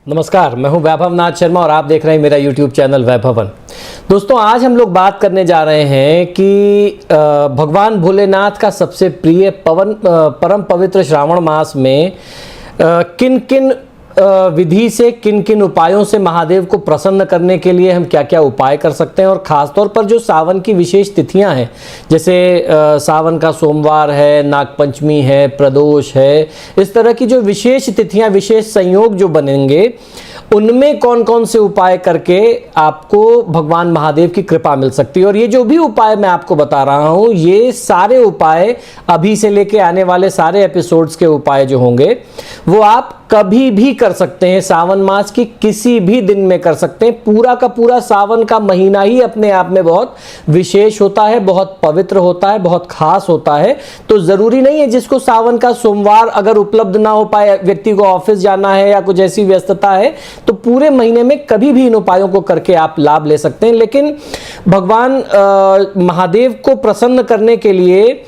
नमस्कार, मैं हूं वैभव नाथ शर्मा और आप देख रहे हैं मेरा YouTube चैनल वैभवन। दोस्तों, आज हम लोग बात करने जा रहे हैं कि भगवान भोलेनाथ का सबसे प्रिय परम पवित्र श्रावण मास में किन किन विधि से, किन किन उपायों से महादेव को प्रसन्न करने के लिए हम क्या क्या उपाय कर सकते हैं। और ख़ास तौर पर जो सावन की विशेष तिथियां हैं, जैसे सावन का सोमवार है, नागपंचमी है, प्रदोष है, इस तरह की जो विशेष तिथियां, विशेष संयोग जो बनेंगे, उनमें कौन कौन से उपाय करके आपको भगवान महादेव की कृपा मिल सकती है। और ये जो भी उपाय मैं आपको बता रहा हूँ, ये सारे उपाय अभी से लेके आने वाले सारे एपिसोड्स के उपाय जो होंगे वो आप कभी भी कर सकते हैं। सावन मास की किसी भी दिन में कर सकते हैं। पूरा का पूरा सावन का महीना ही अपने आप में बहुत विशेष होता है, बहुत पवित्र होता है, बहुत खास होता है। तो जरूरी नहीं है जिसको सावन का सोमवार अगर उपलब्ध ना हो पाए, व्यक्ति को ऑफिस जाना है या कुछ ऐसी व्यस्तता है, तो पूरे महीने में कभी भी इन उपायों को करके आप लाभ ले सकते हैं। लेकिन भगवान महादेव को प्रसन्न करने के लिए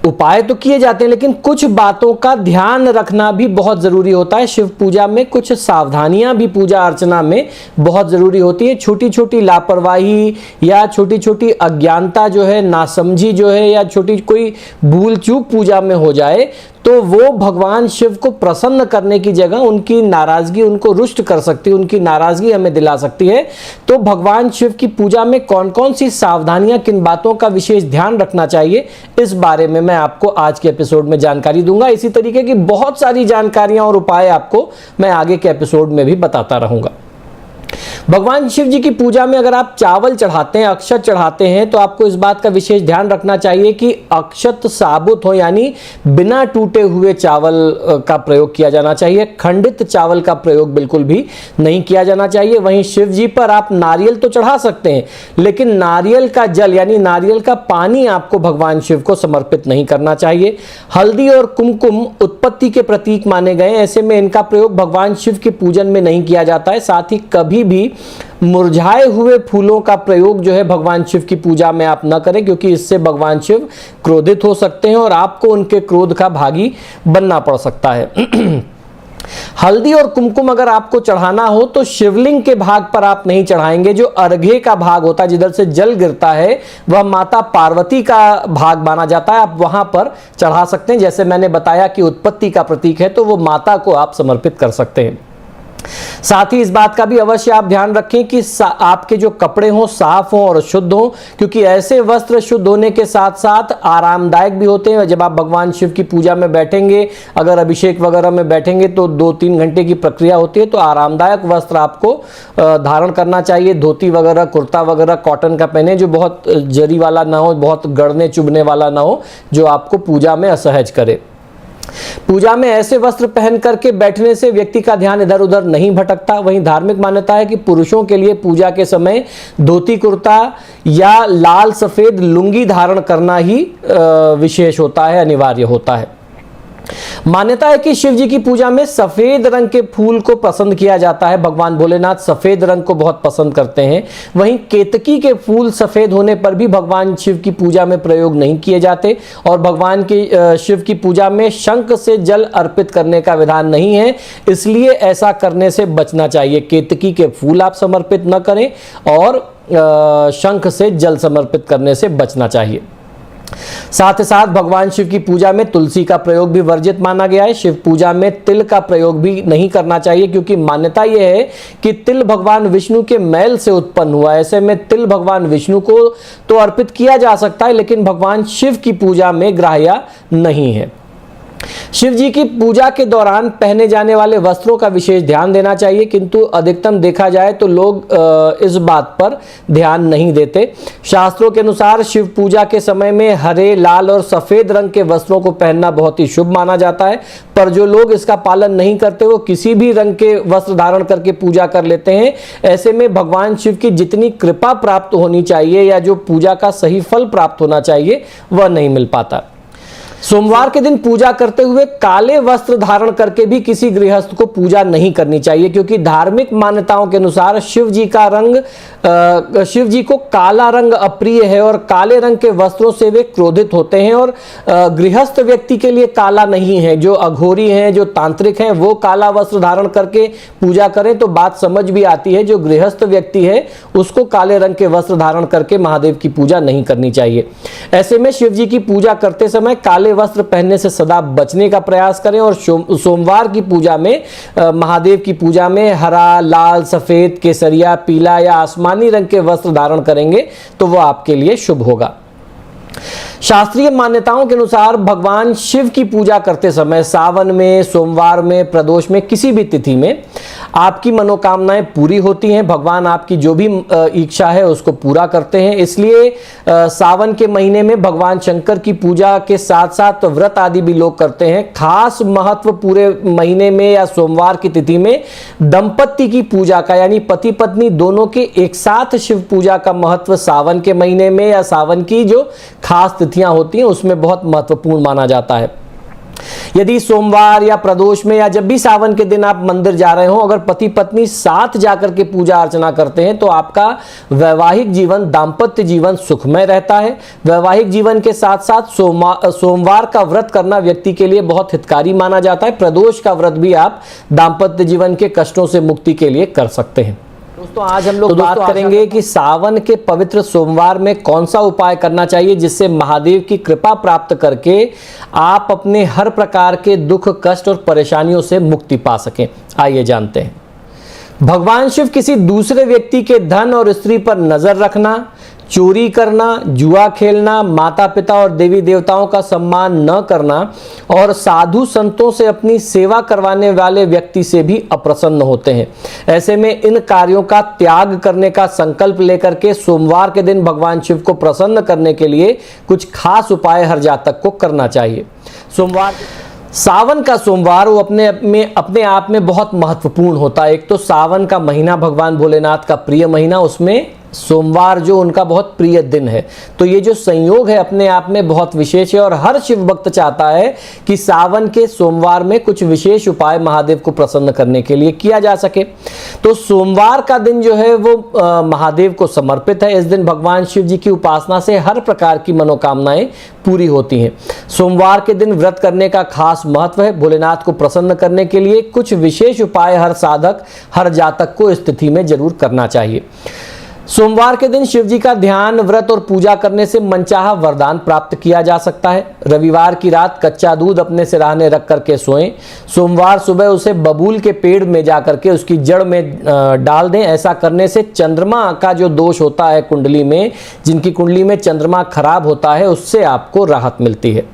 उपाय तो किए जाते हैं, लेकिन कुछ बातों का ध्यान रखना भी बहुत जरूरी होता है। शिव पूजा में कुछ सावधानियां भी पूजा अर्चना में बहुत जरूरी होती है। छोटी छोटी लापरवाही या छोटी छोटी अज्ञानता जो है, नासमझी जो है, या छोटी कोई भूल चूक पूजा में हो जाए तो वो भगवान शिव को प्रसन्न करने की जगह उनकी नाराजगी उनको रुष्ट कर सकती है, उनकी नाराजगी हमें दिला सकती है। तो भगवान शिव की पूजा में कौन कौन सी सावधानियां, किन बातों का विशेष ध्यान रखना चाहिए, इस बारे में मैं आपको आज के एपिसोड में जानकारी दूंगा। इसी तरीके की बहुत सारी जानकारियां और उपाय आपको मैं आगे के एपिसोड में भी बताता रहूंगा। भगवान शिव जी की पूजा में अगर आप चावल चढ़ाते हैं, अक्षत चढ़ाते हैं, तो आपको इस बात का विशेष ध्यान रखना चाहिए कि अक्षत साबुत हो, यानी बिना टूटे हुए चावल का प्रयोग किया जाना चाहिए। खंडित चावल का प्रयोग बिल्कुल भी नहीं किया जाना चाहिए। वहीं शिव जी पर आप नारियल तो चढ़ा सकते हैं, लेकिन नारियल का जल यानी नारियल का पानी आपको भगवान शिव को समर्पित नहीं करना चाहिए। हल्दी और कुमकुम उत्पत्ति के प्रतीक माने गए, ऐसे में इनका प्रयोग भगवान शिव के पूजन में नहीं किया जाता है। साथ ही कभी भी मुरझाए हुए फूलों का प्रयोग जो है भगवान शिव की पूजा में आप न करें, क्योंकि इससे भगवान शिव क्रोधित हो सकते हैं और आपको उनके क्रोध का भागी बनना पड़ सकता है। हल्दी और कुमकुम अगर आपको चढ़ाना हो तो शिवलिंग के भाग पर आप नहीं चढ़ाएंगे। जो अर्घ्य का भाग होता है, जिधर से जल गिरता है, वह माता पार्वती का भाग माना जाता है, आप वहां पर चढ़ा सकते हैं। जैसे मैंने बताया कि उत्पत्ति का प्रतीक है, तो वो माता को आप समर्पित कर सकते हैं। साथ ही इस बात का भी अवश्य आप ध्यान रखें कि आपके जो कपड़े हों साफ हों और शुद्ध हों, क्योंकि ऐसे वस्त्र शुद्ध होने के साथ साथ आरामदायक भी होते हैं। जब आप भगवान शिव की पूजा में बैठेंगे, अगर अभिषेक वगैरह में बैठेंगे तो 2-3 घंटे की प्रक्रिया होती है, तो आरामदायक वस्त्र आपको धारण करना चाहिए। धोती वगैरह, कुर्ता वगैरह कॉटन का पहने, जो बहुत जरी वाला ना हो, बहुत गड़ने चुभने वाला ना हो, जो आपको पूजा में असहज करे। पूजा में ऐसे वस्त्र पहन करके बैठने से व्यक्ति का ध्यान इधर उधर नहीं भटकता। वहीं धार्मिक मान्यता है कि पुरुषों के लिए पूजा के समय धोती कुर्ता या लाल सफेद लुंगी धारण करना ही विशेष होता है, अनिवार्य होता है। मान्यता है कि शिव जी की पूजा में सफेद रंग के फूल को पसंद किया जाता है। भगवान भोलेनाथ सफेद रंग को बहुत पसंद करते हैं। वहीं केतकी के फूल सफेद होने पर भी भगवान शिव की पूजा में प्रयोग नहीं किए जाते। और भगवान की शिव की पूजा में शंख से जल अर्पित करने का विधान नहीं है, इसलिए ऐसा करने से बचना चाहिए। केतकी के फूल आप समर्पित न करें और शंख से जल समर्पित करने से बचना चाहिए। साथ ही साथ भगवान शिव की पूजा में तुलसी का प्रयोग भी वर्जित माना गया है। शिव पूजा में तिल का प्रयोग भी नहीं करना चाहिए, क्योंकि मान्यता यह है कि तिल भगवान विष्णु के मैल से उत्पन्न हुआ है। ऐसे में तिल भगवान विष्णु को तो अर्पित किया जा सकता है, लेकिन भगवान शिव की पूजा में ग्राह्य नहीं है। शिव जी की पूजा के दौरान पहने जाने वाले वस्त्रों का विशेष ध्यान देना चाहिए, किंतु अधिकतम देखा जाए तो लोग इस बात पर ध्यान नहीं देते। शास्त्रों के अनुसार शिव पूजा के समय में हरे, लाल और सफेद रंग के वस्त्रों को पहनना बहुत ही शुभ माना जाता है, पर जो लोग इसका पालन नहीं करते वो किसी भी रंग के वस्त्र धारण करके पूजा कर लेते हैं। ऐसे में भगवान शिव की जितनी कृपा प्राप्त होनी चाहिए या जो पूजा का सही फल प्राप्त होना चाहिए, वह नहीं मिल पाता। सोमवार के दिन पूजा करते हुए काले वस्त्र धारण करके भी किसी गृहस्थ को पूजा नहीं करनी चाहिए, क्योंकि धार्मिक मान्यताओं के अनुसार शिव जी का रंग शिव जी को काला रंग अप्रिय है और काले रंग के वस्त्रों से वे क्रोधित होते हैं। और गृहस्थ व्यक्ति के लिए काला नहीं है। जो अघोरी हैं, जो तांत्रिक हैं, वो काला वस्त्र धारण करके पूजा करें तो बात समझ भी आती है। जो गृहस्थ व्यक्ति है उसको काले रंग के वस्त्र धारण करके महादेव की पूजा नहीं करनी चाहिए। ऐसे में शिव जी की पूजा करते समय काले वस्त्र पहनने से सदा बचने का प्रयास करें। और सोमवार की पूजा में, महादेव की पूजा में हरा, लाल, सफेद, केसरिया, पीला या आसमानी रंग के वस्त्र धारण करेंगे तो वह आपके लिए शुभ होगा। शास्त्रीय मान्यताओं के अनुसार भगवान शिव की पूजा करते समय सावन में, सोमवार में, प्रदोष में, किसी भी तिथि में आपकी मनोकामनाएं पूरी होती हैं। भगवान आपकी जो भी इच्छा है उसको पूरा करते हैं। इसलिए सावन के महीने में भगवान शंकर की पूजा के साथ साथ व्रत आदि भी लोग करते हैं। खास महत्व पूरे महीने में या सोमवार की तिथि में दंपत्ति की पूजा का, यानी पति पत्नी दोनों के एक साथ शिव पूजा का महत्व सावन के महीने में या सावन की जो खास तिथियां होती हैं उसमें बहुत महत्वपूर्ण माना जाता है। यदि सोमवार या प्रदोष में या जब भी सावन के दिन आप मंदिर जा रहे हो, अगर पति पत्नी साथ जाकर के पूजा अर्चना करते हैं तो आपका वैवाहिक जीवन, दाम्पत्य जीवन सुखमय रहता है। वैवाहिक जीवन के साथ साथ सोमवार का व्रत करना व्यक्ति के लिए बहुत हितकारी माना जाता है। प्रदोष का व्रत भी आप दाम्पत्य जीवन के कष्टों से मुक्ति के लिए कर सकते हैं। दोस्तों आज हम लोग बात करेंगे कि सावन के पवित्र सोमवार में कौन सा उपाय करना चाहिए जिससे महादेव की कृपा प्राप्त करके आप अपने हर प्रकार के दुख, कष्ट और परेशानियों से मुक्ति पा सकें। आइए जानते हैं। भगवान शिव किसी दूसरे व्यक्ति के धन और स्त्री पर नजर रखना, चोरी करना, जुआ खेलना, माता पिता और देवी देवताओं का सम्मान न करना और साधु संतों से अपनी सेवा करवाने वाले व्यक्ति से भी अप्रसन्न होते हैं। ऐसे में इन कार्यों का त्याग करने का संकल्प लेकर के सोमवार के दिन भगवान शिव को प्रसन्न करने के लिए कुछ खास उपाय हर जातक को करना चाहिए। सावन का सोमवार वो अपने आप में बहुत महत्वपूर्ण होता है। एक तो सावन का महीना भगवान भोलेनाथ का प्रिय महीना, उसमें सोमवार जो उनका बहुत प्रिय दिन है, तो ये जो संयोग है अपने आप में बहुत विशेष है। और हर शिव भक्त चाहता है कि सावन के सोमवार में कुछ विशेष उपाय महादेव को प्रसन्न करने के लिए किया जा सके। तो सोमवार का दिन जो है वो महादेव को समर्पित है। इस दिन भगवान शिव जी की उपासना से हर प्रकार की मनोकामनाएं पूरी होती हैं। सोमवार के दिन व्रत करने का खास महत्व है। भोलेनाथ को प्रसन्न करने के लिए कुछ विशेष उपाय हर साधक, हर जातक को इस तिथि में जरूर करना चाहिए। सोमवार के दिन शिव जी का ध्यान, व्रत और पूजा करने से मनचाहा वरदान प्राप्त किया जा सकता है। रविवार की रात कच्चा दूध अपने सिरहाने रख करके सोएं। सोमवार सुबह उसे बबूल के पेड़ में जाकर के उसकी जड़ में डाल दें। ऐसा करने से चंद्रमा का जो दोष होता है कुंडली में, जिनकी कुंडली में चंद्रमा खराब होता है, उससे आपको राहत मिलती है।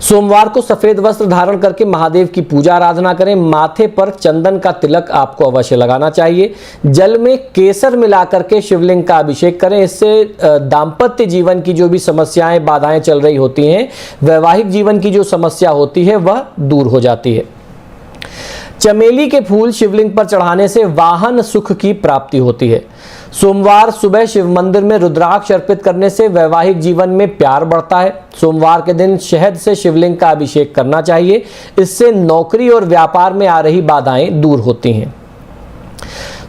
सोमवार को सफेद वस्त्र धारण करके महादेव की पूजा आराधना करें। माथे पर चंदन का तिलक आपको अवश्य लगाना चाहिए। जल में केसर मिलाकर के शिवलिंग का अभिषेक करें। इससे दाम्पत्य जीवन की जो भी समस्याएं, बाधाएं चल रही होती हैं, वैवाहिक जीवन की जो समस्या होती है वह दूर हो जाती है। चमेली के फूल शिवलिंग पर चढ़ाने से वाहन सुख की प्राप्ति होती है। सोमवार सुबह शिव मंदिर में रुद्राक्ष अर्पित करने से वैवाहिक जीवन में प्यार बढ़ता है। सोमवार के दिन शहद से शिवलिंग का अभिषेक करना चाहिए। इससे नौकरी और व्यापार में आ रही बाधाएं दूर होती हैं।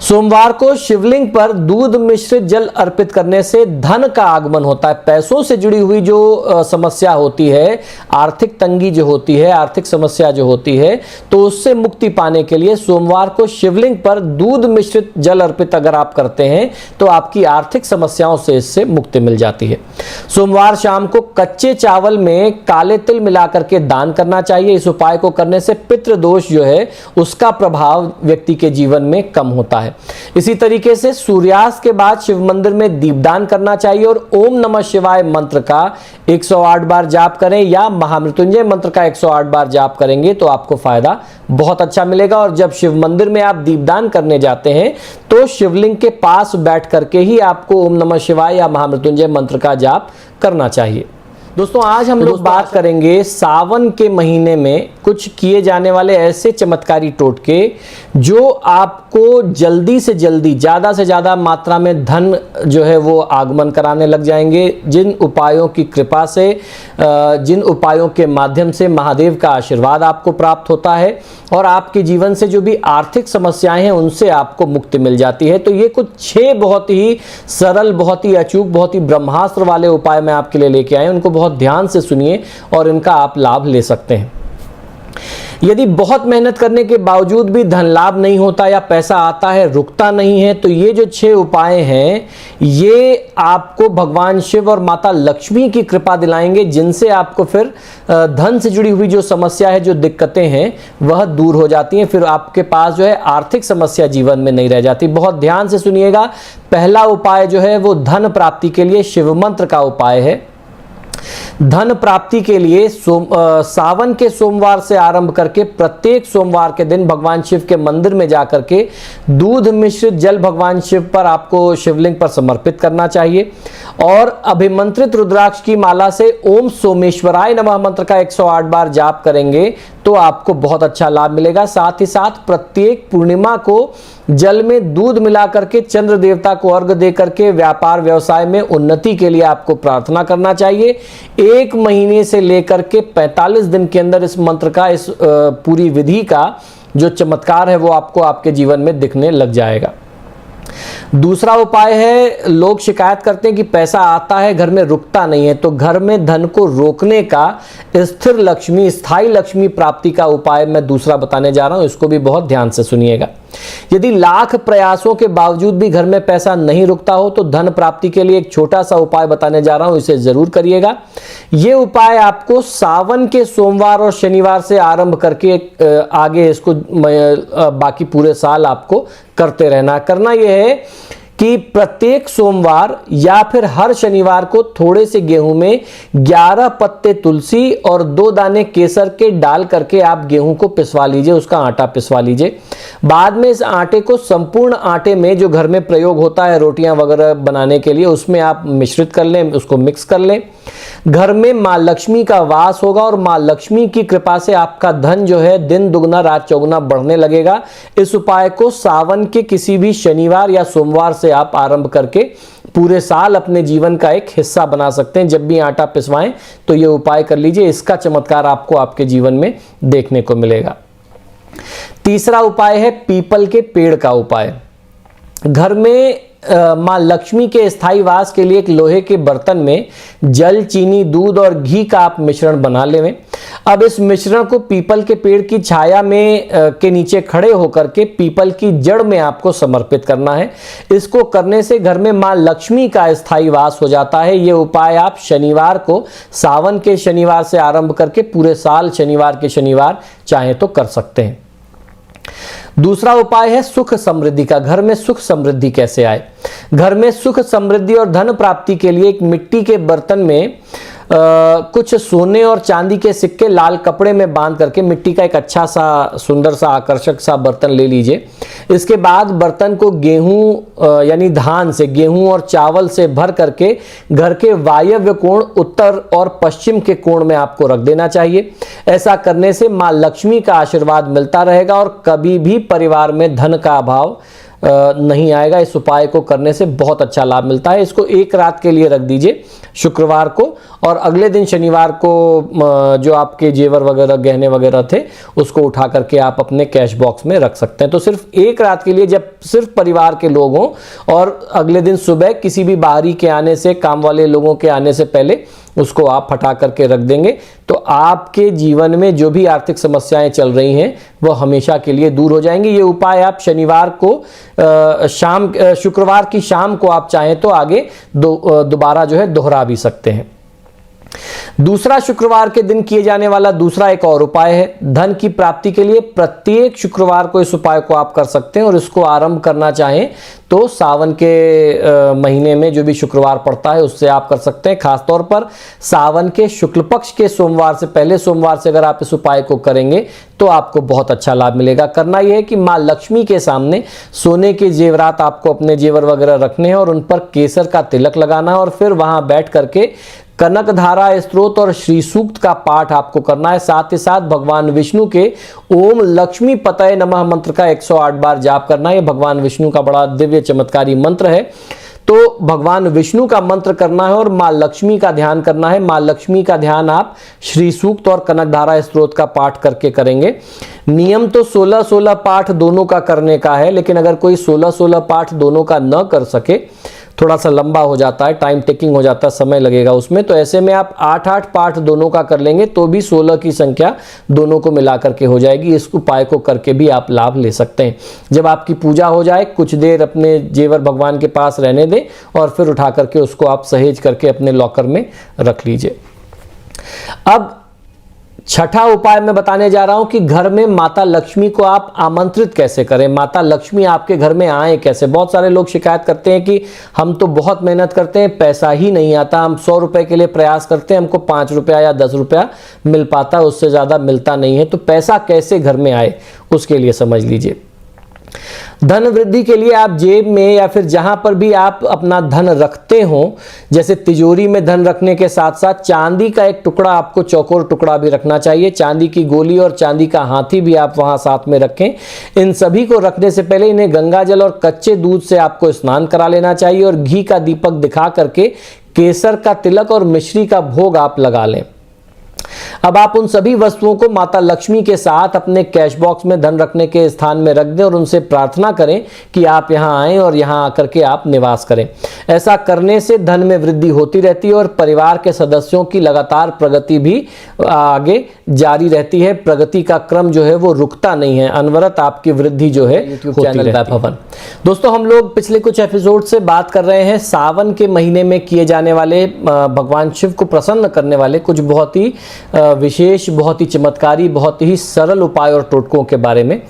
सोमवार को शिवलिंग पर दूध मिश्रित जल अर्पित करने से धन का आगमन होता है। पैसों से जुड़ी हुई जो समस्या होती है, आर्थिक तंगी जो होती है, आर्थिक समस्या जो होती है, तो उससे मुक्ति पाने के लिए सोमवार को शिवलिंग पर दूध मिश्रित जल अर्पित अगर आप करते हैं तो आपकी आर्थिक समस्याओं से इससे मुक्ति मिल जाती है। सोमवार शाम को कच्चे चावल में काले तिल मिलाकर के दान करना चाहिए। इस उपाय को करने से पितृदोष जो है उसका प्रभाव व्यक्ति के जीवन में कम होता है। इसी तरीके से सूर्यास्त के बाद शिव मंदिर में दीपदान करना चाहिए और ओम नमः शिवाय मंत्र का 108 बार जाप करें या महामृत्युंजय मंत्र का 108 बार जाप करेंगे तो आपको फायदा बहुत अच्छा मिलेगा। और जब शिव मंदिर में आप दीपदान करने जाते हैं तो शिवलिंग के पास बैठ करके ही आपको ओम नमः शिवाय या महामृत्युंजय मंत्र का जाप करना चाहिए। दोस्तों आज हम लोग बात करेंगे सावन के महीने में कुछ किए जाने वाले ऐसे चमत्कारी टोटके जो आपको जल्दी से जल्दी, ज़्यादा से ज़्यादा मात्रा में धन जो है वो आगमन कराने लग जाएंगे। जिन उपायों की कृपा से, जिन उपायों के माध्यम से महादेव का आशीर्वाद आपको प्राप्त होता है और आपके जीवन से जो भी आर्थिक समस्याएं हैं उनसे आपको मुक्ति मिल जाती है। तो ये कुछ 6 बहुत ही सरल, बहुत ही अचूक, बहुत ही ब्रह्मास्त्र वाले उपाय मैं आपके लिए लेके आए। उनको बहुत ध्यान से सुनिए और इनका आप लाभ ले सकते हैं। यदि बहुत मेहनत करने के बावजूद भी धन लाभ नहीं होता या पैसा आता है रुकता नहीं है, तो ये जो 6 उपाय हैं ये आपको भगवान शिव और माता लक्ष्मी की कृपा दिलाएंगे, जिनसे आपको फिर धन से जुड़ी हुई जो समस्या है, जो दिक्कतें हैं वह दूर हो जाती हैं। फिर आपके पास जो है आर्थिक समस्या जीवन में नहीं रह जाती। बहुत ध्यान से सुनिएगा। पहला उपाय जो है वो धन प्राप्ति के लिए शिव मंत्र का उपाय है। धन प्राप्ति के लिए सावन के सोमवार से आरंभ करके प्रत्येक सोमवार के दिन भगवान शिव के मंदिर में जाकर के दूध मिश्रित जल भगवान शिव पर, आपको शिवलिंग पर समर्पित करना चाहिए और अभिमंत्रित रुद्राक्ष की माला से ओम सोमेश्वराय नमः मंत्र का 108 बार जाप करेंगे तो आपको बहुत अच्छा लाभ मिलेगा। साथ ही साथ प्रत्येक पूर्णिमा को जल में दूध मिला करके चंद्र देवता को अर्घ दे करके व्यापार व्यवसाय में उन्नति के लिए आपको प्रार्थना करना चाहिए। 1 महीने से लेकर के 45 दिन के अंदर इस मंत्र का, इस पूरी विधि का जो चमत्कार है वो आपको आपके जीवन में दिखने लग जाएगा। दूसरा उपाय है, लोग शिकायत करते हैं कि पैसा आता है घर में रुकता नहीं है, तो घर में धन को रोकने का स्थिर लक्ष्मी, स्थायी लक्ष्मी प्राप्ति का उपाय मैं दूसरा बताने जा रहा हूं। इसको भी बहुत ध्यान से सुनिएगा। यदि लाख प्रयासों के बावजूद भी घर में पैसा नहीं रुकता हो तो धन प्राप्ति के लिए एक छोटा सा उपाय बताने जा रहा हूं, इसे जरूर करिएगा। यह उपाय आपको सावन के सोमवार और शनिवार से आरंभ करके आगे इसको बाकी पूरे साल आपको करते रहना। करना यह है कि प्रत्येक सोमवार या फिर हर शनिवार को थोड़े से गेहूं में 11 पत्ते तुलसी और 2 दाने केसर के डाल करके आप गेहूं को पिसवा लीजिए, उसका आटा पिसवा लीजिए। बाद में इस आटे को संपूर्ण आटे में जो घर में प्रयोग होता है रोटियां वगैरह बनाने के लिए, उसमें आप मिश्रित कर लें, उसको मिक्स कर लें। घर में मां लक्ष्मी का वास होगा और मां लक्ष्मी की कृपा से आपका धन जो है दिन दुगना रात चौगुना बढ़ने लगेगा। इस उपाय को सावन के किसी भी शनिवार या सोमवार से आप आरंभ करके पूरे साल अपने जीवन का एक हिस्सा बना सकते हैं। जब भी आटा पिसवाएं तो ये उपाय कर लीजिए, इसका चमत्कार आपको आपके जीवन में देखने को मिलेगा। तीसरा उपाय है पीपल के पेड़ का उपाय। घर में मां लक्ष्मी के स्थायी वास के लिए एक लोहे के बर्तन में जल, चीनी, दूध और घी का आप मिश्रण बना लें। अब इस मिश्रण को पीपल के पेड़ की छाया में के नीचे खड़े होकर के पीपल की जड़ में आपको समर्पित करना है। इसको करने से घर में मां लक्ष्मी का स्थायी वास हो जाता है। ये उपाय आप शनिवार को, सावन के शनिवार से आरंभ करके पूरे साल शनिवार के शनिवार चाहे तो कर सकते हैं। दूसरा उपाय है सुख समृद्धि का। घर में सुख समृद्धि कैसे आए? घर में सुख समृद्धि और धन प्राप्ति के लिए एक मिट्टी के बर्तन में कुछ सोने और चांदी के सिक्के लाल कपड़े में बांध करके, मिट्टी का एक अच्छा सा सुंदर सा आकर्षक सा बर्तन ले लीजिए। इसके बाद बर्तन को गेहूं यानी धान से, गेहूं और चावल से भर करके घर के वायव्य कोण, उत्तर और पश्चिम के कोण में आपको रख देना चाहिए। ऐसा करने से मां लक्ष्मी का आशीर्वाद मिलता रहेगा और कभी भी परिवार में धन का अभाव नहीं आएगा। इस उपाय को करने से बहुत अच्छा लाभ मिलता है। इसको 1 रात के लिए रख दीजिए शुक्रवार को, और अगले दिन शनिवार को जो आपके जेवर वगैरह, गहने वगैरह थे, उसको उठा करके आप अपने कैश बॉक्स में रख सकते हैं। तो सिर्फ 1 रात के लिए, जब सिर्फ परिवार के लोग हों, और अगले दिन सुबह किसी भी बाहरी के आने से, काम वाले लोगों के आने से पहले उसको आप हटा करके रख देंगे तो आपके जीवन में जो भी आर्थिक समस्याएं चल रही हैं वो हमेशा के लिए दूर हो जाएंगी। ये उपाय आप शनिवार को शुक्रवार की शाम को आप चाहें तो आगे दोबारा जो है दोहरा भी सकते हैं। दूसरा, शुक्रवार के दिन किए जाने वाला दूसरा एक और उपाय है धन की प्राप्ति के लिए। प्रत्येक शुक्रवार को इस उपाय को आप कर सकते हैं और इसको आरंभ करना चाहें तो सावन के महीने में जो भी शुक्रवार पड़ता है उससे आप कर सकते हैं। खासतौर पर सावन के शुक्ल पक्ष के सोमवार से, पहले सोमवार से अगर आप इस उपाय को करेंगे तो आपको बहुत अच्छा लाभ मिलेगा। करना यह है कि मां लक्ष्मी के सामने सोने के जेवरात, आपको अपने जेवर वगैरह रखने हैं और उन पर केसर का तिलक लगाना है और फिर वहां बैठ करके कनकधारा स्तोत्र और श्री सूक्त का पाठ आपको करना है। साथ ही साथ भगवान विष्णु के ओम लक्ष्मी पतये नमः मंत्र का 108 बार जाप करना है। भगवान विष्णु का बड़ा दिव्य चमत्कारी मंत्र है, तो भगवान विष्णु का मंत्र करना है और माँ लक्ष्मी का ध्यान करना है। माँ लक्ष्मी का ध्यान आप श्री सूक्त और कनकधारा स्तोत्र का पाठ करके करेंगे। नियम तो 16-16 पाठ दोनों का करने का है, लेकिन अगर कोई 16-16 पाठ दोनों का न कर सके, थोड़ा सा लंबा हो जाता है, टाइम टेकिंग हो जाता है, समय लगेगा उसमें, तो ऐसे में आप 8-8 पाठ दोनों का कर लेंगे तो भी 16 की संख्या दोनों को मिला करके हो जाएगी। इस उपाय को करके भी आप लाभ ले सकते हैं। जब आपकी पूजा हो जाए, कुछ देर अपने जेवर भगवान के पास रहने दें और फिर उठा करके उसको आप सहेज करके अपने लॉकर में रख लीजिए। अब छठा उपाय मैं बताने जा रहा हूं कि घर में माता लक्ष्मी को आप आमंत्रित कैसे करें, माता लक्ष्मी आपके घर में आए कैसे। बहुत सारे लोग शिकायत करते हैं कि हम तो बहुत मेहनत करते हैं, पैसा ही नहीं आता, हम 100 रुपए के लिए प्रयास करते हैं, हमको 5 रुपया या 10 रुपया मिल पाता है, उससे ज़्यादा मिलता नहीं है। तो पैसा कैसे घर में आए उसके लिए समझ लीजिए। धन वृद्धि के लिए आप जेब में या फिर जहां पर भी आप अपना धन रखते हो, जैसे तिजोरी में धन रखने के साथ साथ चांदी का एक टुकड़ा, आपको चौकोर टुकड़ा भी रखना चाहिए। चांदी की गोली और चांदी का हाथी भी आप वहां साथ में रखें। इन सभी को रखने से पहले इन्हें गंगा जल और कच्चे दूध से आपको स्नान करा लेना चाहिए और घी का दीपक दिखा करके केसर का तिलक और मिश्री का भोग आप लगा लें। अब आप उन सभी वस्तुओं को माता लक्ष्मी के साथ अपने कैश बॉक्स में धन रखने के स्थान में रख दें और उनसे प्रार्थना करें कि आप यहां आएं और यहां आकर के आप निवास करें। ऐसा करने से धन में वृद्धि होती रहती है और परिवार के सदस्यों की लगातार प्रगति भी आगे जारी रहती है। प्रगति का क्रम जो है वो रुकता नहीं है, अनवरत आपकी वृद्धि जो है यूट्यूब चैनल वैभवन। दोस्तों, हम लोग पिछले कुछ एपिसोड से बात कर रहे हैं सावन के महीने में किए जाने वाले भगवान शिव को प्रसन्न करने वाले कुछ बहुत ही विशेष, बहुत ही चमत्कारी, बहुत ही सरल उपाय और टोटकों के बारे में।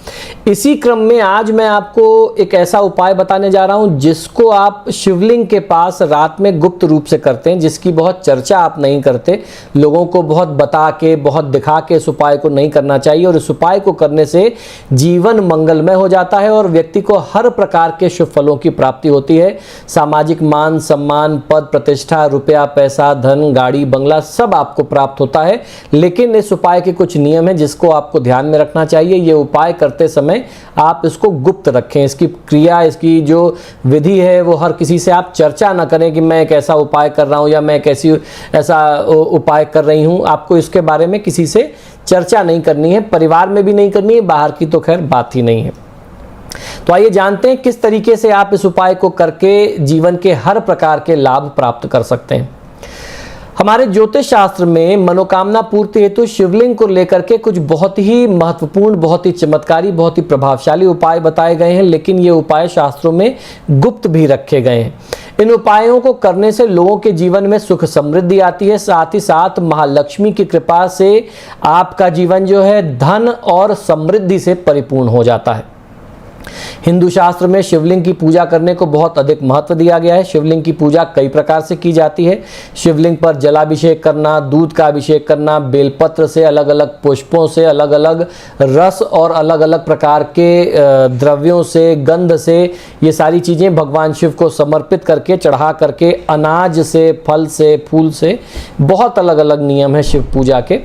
इसी क्रम में आज मैं आपको एक ऐसा उपाय बताने जा रहा हूं जिसको आप शिवलिंग के पास रात में गुप्त रूप से करते हैं, जिसकी बहुत चर्चा आप नहीं करते। लोगों को बहुत बता के, बहुत दिखा के इस उपाय को नहीं करना चाहिए और इस उपाय को करने से जीवन मंगलमय हो जाता है और व्यक्ति को हर प्रकार के शुभ फलों की प्राप्ति होती है। सामाजिक मान सम्मान, पद प्रतिष्ठा, रुपया पैसा, धन, गाड़ी, बंगला सब आपको प्राप्त होता है। लेकिन इस उपाय के कुछ नियम हैं जिसको आपको ध्यान में रखना चाहिए। ये उपाय करते समय आप इसको गुप्त रखें। इसकी क्रिया, इसकी जो विधि है वो हर किसी से आप चर्चा ना करें कि मैं एक ऐसा उपाय कर रहा हूं या मैं कैसी ऐसा उपाय कर रही हूं। आपको इसके बारे में किसी से चर्चा नहीं करनी है, परिवार में भी नहीं करनी है, बाहर की तो खैर बात ही नहीं है। तो आइए जानते हैं किस तरीके से आप इस उपाय को करके जीवन के हर प्रकार के लाभ प्राप्त कर सकते हैं। हमारे ज्योतिष शास्त्र में मनोकामना पूर्ति हेतु शिवलिंग को लेकर के कुछ बहुत ही महत्वपूर्ण, बहुत ही चमत्कारी, बहुत ही प्रभावशाली उपाय बताए गए हैं, लेकिन ये उपाय शास्त्रों में गुप्त भी रखे गए हैं। इन उपायों को करने से लोगों के जीवन में सुख समृद्धि आती है। साथ ही साथ महालक्ष्मी की कृपा से आपका जीवन जो है धन और समृद्धि से परिपूर्ण हो जाता है। हिंदू शास्त्र में शिवलिंग की पूजा करने को बहुत अधिक महत्व दिया गया है। शिवलिंग की पूजा कई प्रकार से की जाती है। शिवलिंग पर जलाभिषेक करना, दूध का अभिषेक करना, बेलपत्र से, अलग अलग पुष्पों से, अलग अलग रस और अलग अलग प्रकार के द्रव्यों से, गंध से, ये सारी चीज़ें भगवान शिव को समर्पित करके, चढ़ा करके, अनाज से, फल से, फूल से, बहुत अलग अलग नियम है शिव पूजा के।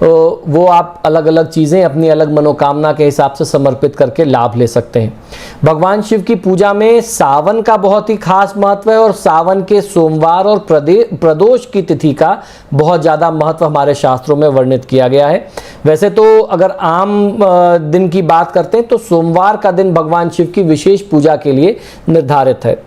वो आप अलग अलग चीज़ें अपनी अलग मनोकामना के हिसाब से समर्पित करके लाभ ले सकते हैं। भगवान शिव की पूजा में सावन का बहुत ही खास महत्व है और सावन के सोमवार और प्रदोष की तिथि का बहुत ज़्यादा महत्व हमारे शास्त्रों में वर्णित किया गया है। वैसे तो अगर आम दिन की बात करते हैं तो सोमवार का दिन भगवान शिव की विशेष पूजा के लिए निर्धारित है।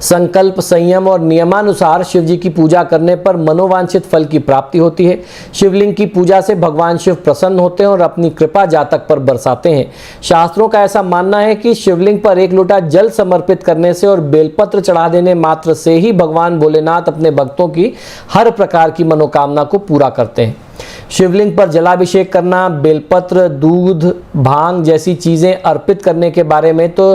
संकल्प, संयम और नियमानुसार शिव जी की पूजा करने पर मनोवांछित फल की प्राप्ति होती है। शिवलिंग की पूजा से भगवान शिव प्रसन्न होते हैं और अपनी कृपा जातक पर बरसाते हैं। शास्त्रों का ऐसा मानना है कि शिवलिंग पर 1 लोटा जल समर्पित करने से और बेलपत्र चढ़ा देने मात्र से ही भगवान भोलेनाथ अपने भक्तों की हर प्रकार की मनोकामना को पूरा करते हैं। शिवलिंग पर जलाभिषेक करना, बेलपत्र, दूध, भांग जैसी चीज़ें अर्पित करने के बारे में तो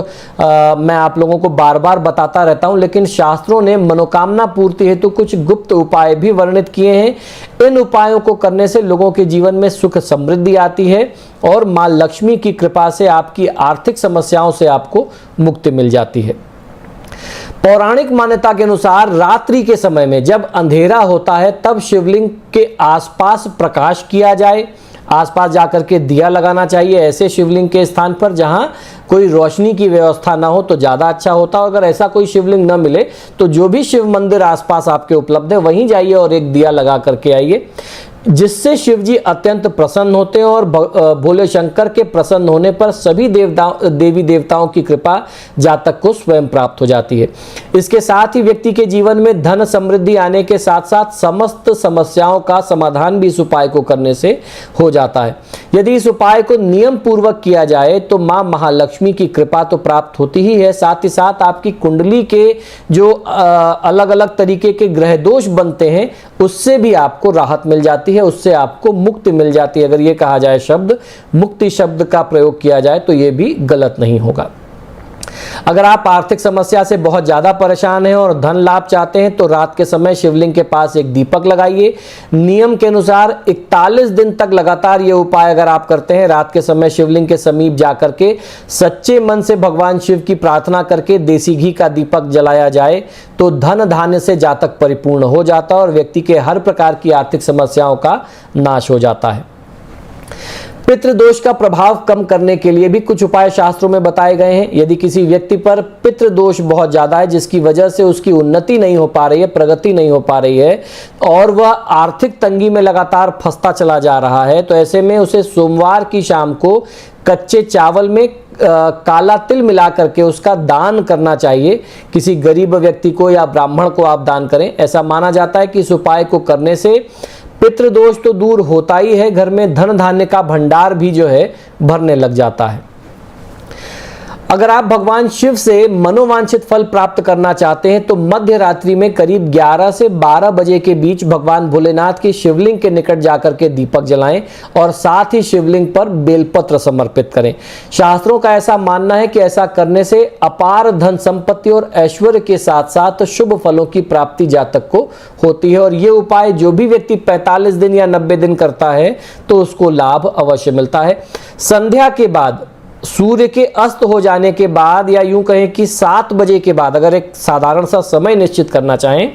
मैं आप लोगों को बार बार बताता रहता हूं, लेकिन शास्त्रों ने मनोकामना पूर्ति हेतु कुछ गुप्त उपाय भी वर्णित किए हैं। इन उपायों को करने से लोगों के जीवन में सुख समृद्धि आती है और माँ लक्ष्मी की कृपा से आपकी आर्थिक समस्याओं से आपको मुक्ति मिल जाती है। पौराणिक मान्यता के अनुसार रात्रि के समय में जब अंधेरा होता है तब शिवलिंग के आसपास प्रकाश किया जाए, आसपास जाकर के दिया लगाना चाहिए ऐसे शिवलिंग के स्थान पर जहां कोई रोशनी की व्यवस्था ना हो तो ज़्यादा अच्छा होता। अगर ऐसा कोई शिवलिंग न मिले तो जो भी शिव मंदिर आसपास आपके उपलब्ध है वहीं जाइए और एक दिया लगा करके आइए, जिससे शिव जी अत्यंत प्रसन्न होते हैं और भोले शंकर के प्रसन्न होने पर सभी देवी देवताओं की कृपा जातक को स्वयं प्राप्त हो जाती है। इसके साथ ही व्यक्ति के जीवन में धन समृद्धि आने के साथ साथ समस्त समस्याओं का समाधान भी इस उपाय को करने से हो जाता है। यदि इस उपाय को नियम पूर्वक किया जाए तो मां महालक्ष्मी की कृपा तो प्राप्त होती ही है, साथ ही साथ आपकी कुंडली के जो अलग अलग तरीके के ग्रह दोष बनते हैं उससे भी आपको राहत मिल जाती है, उससे आपको मुक्ति मिल जाती है। अगर ये कहा जाए शब्द मुक्ति शब्द का प्रयोग किया जाए तो ये भी गलत नहीं होगा। अगर आप आर्थिक समस्या से बहुत ज़्यादा परेशान हैं और धन लाभ चाहते हैं तो रात के समय शिवलिंग के पास एक दीपक लगाइए। नियम के अनुसार 41 दिन तक लगातार ये उपाय अगर आप करते हैं, रात के समय शिवलिंग के समीप जाकर के सच्चे मन से भगवान शिव की प्रार्थना करके देसी घी का दीपक जलाया जाए तो धन धान्य से जातक परिपूर्ण हो जाता है और व्यक्ति के हर प्रकार की आर्थिक समस्याओं का नाश हो जाता है। पितृदोष का प्रभाव कम करने के लिए भी कुछ उपाय शास्त्रों में बताए गए हैं। यदि किसी व्यक्ति पर पितृदोष बहुत ज्यादा है जिसकी वजह से उसकी उन्नति नहीं हो पा रही है, प्रगति नहीं हो पा रही है और वह आर्थिक तंगी में लगातार फंसता चला जा रहा है, तो ऐसे में उसे सोमवार की शाम को कच्चे चावल में काला तिल मिला करके उसका दान करना चाहिए। किसी गरीब व्यक्ति को या ब्राह्मण को आप दान करें। ऐसा माना जाता है कि इस उपाय को करने से पितृदोष तो दूर होता ही है, घर में धन धान्य का भंडार भी जो है भरने लग जाता है। अगर आप भगवान शिव से मनोवांछित फल प्राप्त करना चाहते हैं तो मध्य रात्रि में करीब 11 से 12 बजे के बीच भगवान भोलेनाथ की शिवलिंग के निकट जाकर के दीपक जलाएं और साथ ही शिवलिंग पर बेलपत्र समर्पित करें। शास्त्रों का ऐसा मानना है कि ऐसा करने से अपार धन संपत्ति और ऐश्वर्य के साथ साथ शुभ फलों की प्राप्ति जातक को होती है और ये उपाय जो भी व्यक्ति 45 दिन या 90 दिन करता है तो उसको लाभ अवश्य मिलता है। संध्या के बाद, सूर्य के अस्त हो जाने के बाद या यूं कहें कि 7 बजे के बाद, अगर एक साधारण सा समय निश्चित करना चाहें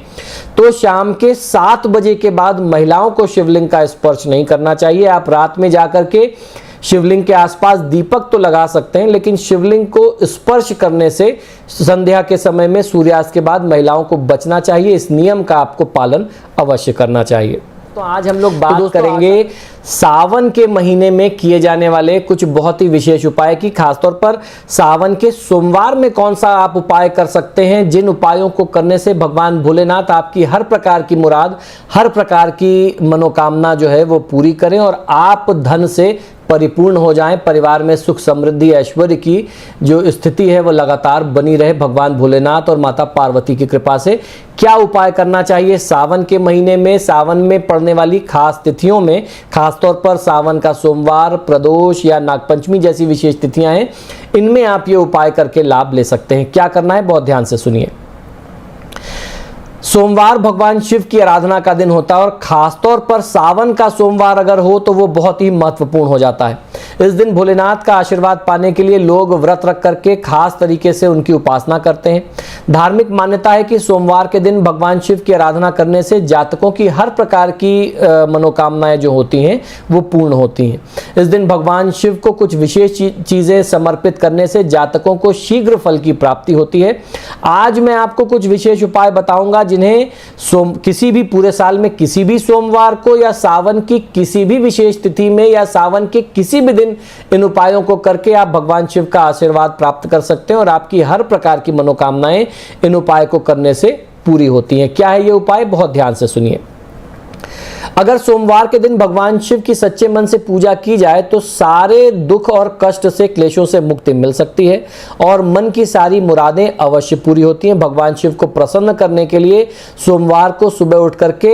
तो शाम के 7 बजे के बाद महिलाओं को शिवलिंग का स्पर्श नहीं करना चाहिए। आप रात में जाकर के शिवलिंग के आसपास दीपक तो लगा सकते हैं लेकिन शिवलिंग को स्पर्श करने से संध्या के समय में सूर्यास्त के बाद महिलाओं को बचना चाहिए। इस नियम का आपको पालन अवश्य करना चाहिए। तो आज हम लोग बात करेंगे सावन के महीने में किए जाने वाले कुछ बहुत ही विशेष उपाय की। खासतौर पर सावन के सोमवार में कौन सा आप उपाय कर सकते हैं, जिन उपायों को करने से भगवान भोलेनाथ आपकी हर प्रकार की मुराद, हर प्रकार की मनोकामना जो है वो पूरी करें और आप धन से परिपूर्ण हो जाएं, परिवार में सुख समृद्धि ऐश्वर्य की जो स्थिति है वो लगातार बनी रहे भगवान भोलेनाथ और माता पार्वती की कृपा से। क्या उपाय करना चाहिए सावन के महीने में, सावन में पड़ने वाली खास तिथियों में, खासतौर पर सावन का सोमवार, प्रदोष या नागपंचमी जैसी विशेष तिथियां हैं, इनमें आप ये उपाय करके लाभ ले सकते हैं। क्या करना है बहुत ध्यान से सुनिए। सोमवार भगवान शिव की आराधना का दिन होता है और खासतौर पर सावन का सोमवार अगर हो तो वो बहुत ही महत्वपूर्ण हो जाता है। इस दिन भोलेनाथ का आशीर्वाद पाने के लिए लोग व्रत रख करके खास तरीके से उनकी उपासना करते हैं। धार्मिक मान्यता है कि सोमवार के दिन भगवान शिव की आराधना करने से जातकों की हर प्रकार की मनोकामनाएं जो होती हैं वो पूर्ण होती हैं। इस दिन भगवान शिव को कुछ विशेष चीज़ें समर्पित करने से जातकों को शीघ्र फल की प्राप्ति होती है। आज मैं आपको कुछ विशेष उपाय बताऊंगा जिन्हें किसी भी पूरे साल में किसी भी सोमवार को या सावन की किसी भी विशेष तिथि में या सावन के किसी भी दिन इन उपायों को करके आप भगवान शिव का आशीर्वाद प्राप्त कर सकते हैं और आपकी हर प्रकार की मनोकामनाएं इन उपाय को करने से पूरी होती हैं। क्या है ये उपाय, बहुत ध्यान से सुनिए। अगर सोमवार के दिन भगवान शिव की सच्चे मन से पूजा की जाए तो सारे दुख और कष्ट से, क्लेशों से मुक्ति मिल सकती है और मन की सारी मुरादें अवश्य पूरी होती हैं। भगवान शिव को प्रसन्न करने के लिए सोमवार को सुबह उठ करके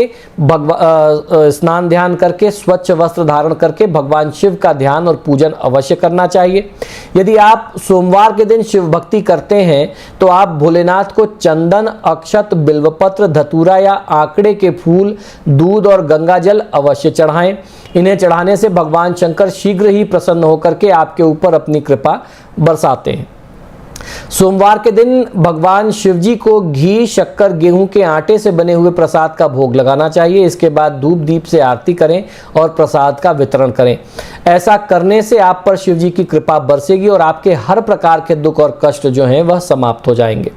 स्नान ध्यान करके स्वच्छ वस्त्र धारण करके भगवान शिव का ध्यान और पूजन अवश्य करना चाहिए। यदि आप सोमवार के दिन शिव भक्ति करते हैं तो आप भोलेनाथ को चंदन, अक्षत, बिल्वपत्र, धतूरा या आंकड़े के फूल, दूध और गंगा जल अवश्य चढ़ाएं। इन्हें चढ़ाने से भगवान शंकर शीघ्र ही प्रसन्न होकर के आपके ऊपर अपनी कृपा बरसाते हैं। सोमवार के दिन भगवान शिव जी को घी, शक्कर, गेहूं के आटे से बने हुए प्रसाद का भोग लगाना चाहिए। इसके बाद धूप दीप से आरती करें और प्रसाद का वितरण करें। ऐसा करने से आप पर शिव जी की कृपा बरसेगी और आपके हर प्रकार के दुख और कष्ट जो हैं वह समाप्त हो जाएंगे।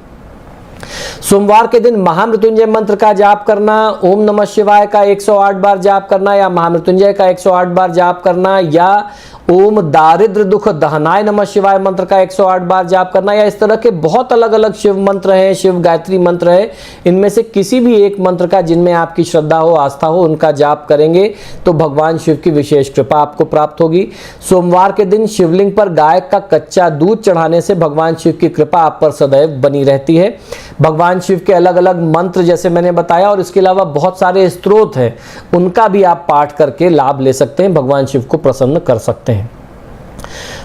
सोमवार के दिन महामृत्युंजय मंत्र का जाप करना, ओम नमः शिवाय का 108 बार जाप करना या महामृत्युंजय का 108 बार जाप करना या ओम दारिद्र दुख दहनाय नमः शिवाय मंत्र का 108 बार जाप करना या इस तरह के बहुत अलग अलग शिव मंत्र हैं, शिव गायत्री मंत्र है, इनमें से किसी भी एक मंत्र का जिनमें आपकी श्रद्धा हो, आस्था हो, उनका जाप करेंगे तो भगवान शिव की विशेष कृपा आपको प्राप्त होगी। सोमवार के दिन शिवलिंग पर गाय का कच्चा दूध चढ़ाने से भगवान शिव की कृपा आप पर सदैव बनी रहती है। भगवान शिव के अलग अलग मंत्र जैसे मैंने बताया और इसके अलावा बहुत सारे स्तोत्र हैं, उनका भी आप पाठ करके लाभ ले सकते हैं, भगवान शिव को प्रसन्न कर सकते हैं।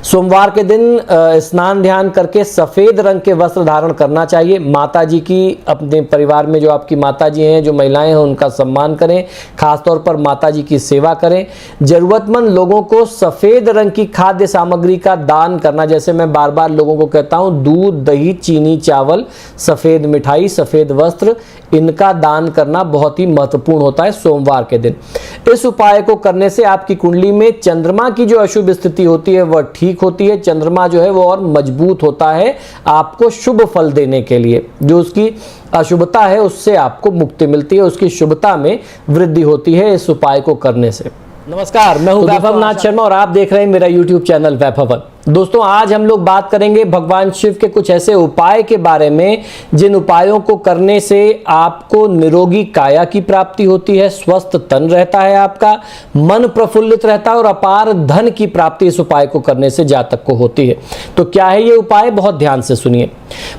सोमवार के दिन स्नान ध्यान करके सफेद रंग के वस्त्र धारण करना चाहिए। माता जी की, अपने परिवार में जो आपकी माता जी हैं, जो महिलाएं हैं, उनका सम्मान करें, खासतौर पर माता जी की सेवा करें। जरूरतमंद लोगों को सफेद रंग की खाद्य सामग्री का दान करना, जैसे मैं बार बार लोगों को कहता हूं, दूध, दही, चीनी, चावल, सफेद मिठाई, सफेद वस्त्र, इनका दान करना बहुत ही महत्वपूर्ण होता है सोमवार के दिन। इस उपाय को करने से आपकी कुंडली में चंद्रमा की जो अशुभ स्थिति होती है वह ठीक होती है। चंद्रमा जो है वो और मजबूत होता है आपको शुभ फल देने के लिए। जो उसकी अशुभता है उससे आपको मुक्ति मिलती है, उसकी शुभता में वृद्धि होती है इस उपाय को करने से। नमस्कार, मैं हूं वैभव नाथ शर्मा और आप देख रहे हैं मेरा YouTube चैनल वैभवन। दोस्तों, आज हम लोग बात करेंगे भगवान शिव के कुछ ऐसे उपाय के बारे में जिन उपायों को करने से आपको निरोगी काया की प्राप्ति होती है, स्वस्थ तन रहता है, आपका मन प्रफुल्लित रहता है और अपार धन की प्राप्ति इस उपाय को करने से जातक को होती है। तो क्या है ये उपाय, बहुत ध्यान से सुनिए।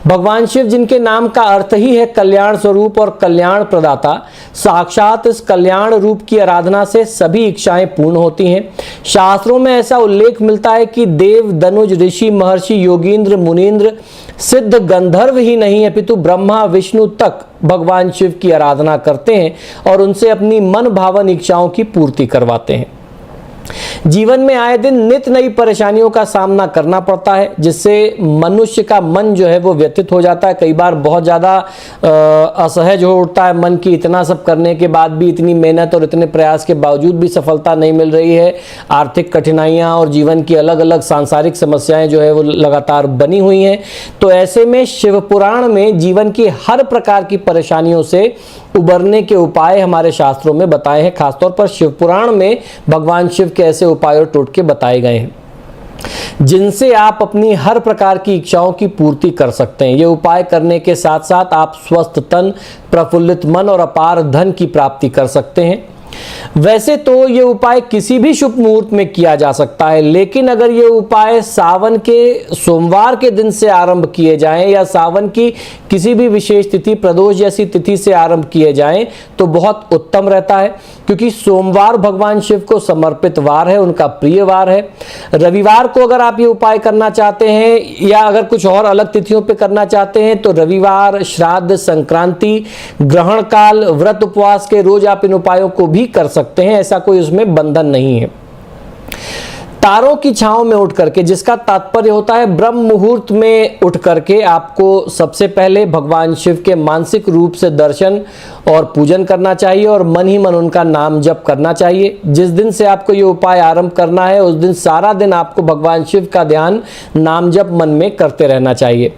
भगवान शिव, जिनके नाम का अर्थ ही है कल्याण स्वरूप और कल्याण प्रदाता, साक्षात इस कल्याण रूप की आराधना से सभी इच्छाएं पूर्ण होती हैं। शास्त्रों में ऐसा उल्लेख मिलता है कि देव, धनुज, ऋषि, महर्षि, योगींद्र, मुनींद्र, सिद्ध, गंधर्व ही नहीं है अपितु ब्रह्मा, विष्णु तक भगवान शिव की आराधना करते हैं और उनसे अपनी मन भावन इच्छाओं की पूर्ति करवाते हैं। जीवन में आए दिन नित नई परेशानियों का सामना करना पड़ता है, जिससे मनुष्य का मन जो है वो व्यथित हो जाता है। कई बार बहुत ज़्यादा असहज हो उठता है मन की, इतना सब करने के बाद भी, इतनी मेहनत और इतने प्रयास के बावजूद भी सफलता नहीं मिल रही है। आर्थिक कठिनाइयाँ और जीवन की अलग अलग सांसारिक समस्याएं जो है वो लगातार बनी हुई हैं। तो ऐसे में शिव पुराण में जीवन की हर प्रकार की परेशानियों से उबरने के उपाय हमारे शास्त्रों में बताए हैं। खासतौर पर शिव पुराण में भगवान शिव के ऐसे उपाय और टोटके बताए गए हैं जिनसे आप अपनी हर प्रकार की इच्छाओं की पूर्ति कर सकते हैं। ये उपाय करने के साथ साथ आप स्वस्थ तन, प्रफुल्लित मन और अपार धन की प्राप्ति कर सकते हैं। वैसे तो ये उपाय किसी भी शुभ मुहूर्त में किया जा सकता है, लेकिन अगर ये उपाय सावन के सोमवार के दिन से आरंभ किए जाएं या सावन की किसी भी विशेष तिथि, प्रदोष जैसी तिथि से आरंभ किए जाएं तो बहुत उत्तम रहता है, क्योंकि सोमवार भगवान शिव को समर्पित वार है, उनका प्रिय वार है। रविवार को अगर आप ये उपाय करना चाहते हैं या अगर कुछ और अलग तिथियों पे करना चाहते हैं तो रविवार, श्राद्ध, संक्रांति, ग्रहण काल, व्रत उपवास के रोज आप इन उपायों को भी कर सकते हैं, ऐसा कोई उसमें बंधन नहीं है। तारों की छांव में उठ करके, जिसका तात्पर्य होता है ब्रह्म मुहूर्त में उठ करके आपको सबसे पहले भगवान शिव के मानसिक रूप से दर्शन और पूजन करना चाहिए और मन ही मन उनका नाम जप करना चाहिए। जिस दिन से आपको ये उपाय आरंभ करना है उस दिन सारा दिन आपको भगवान शिव का ध्यान, नाम जप मन में करते रहना चाहिए।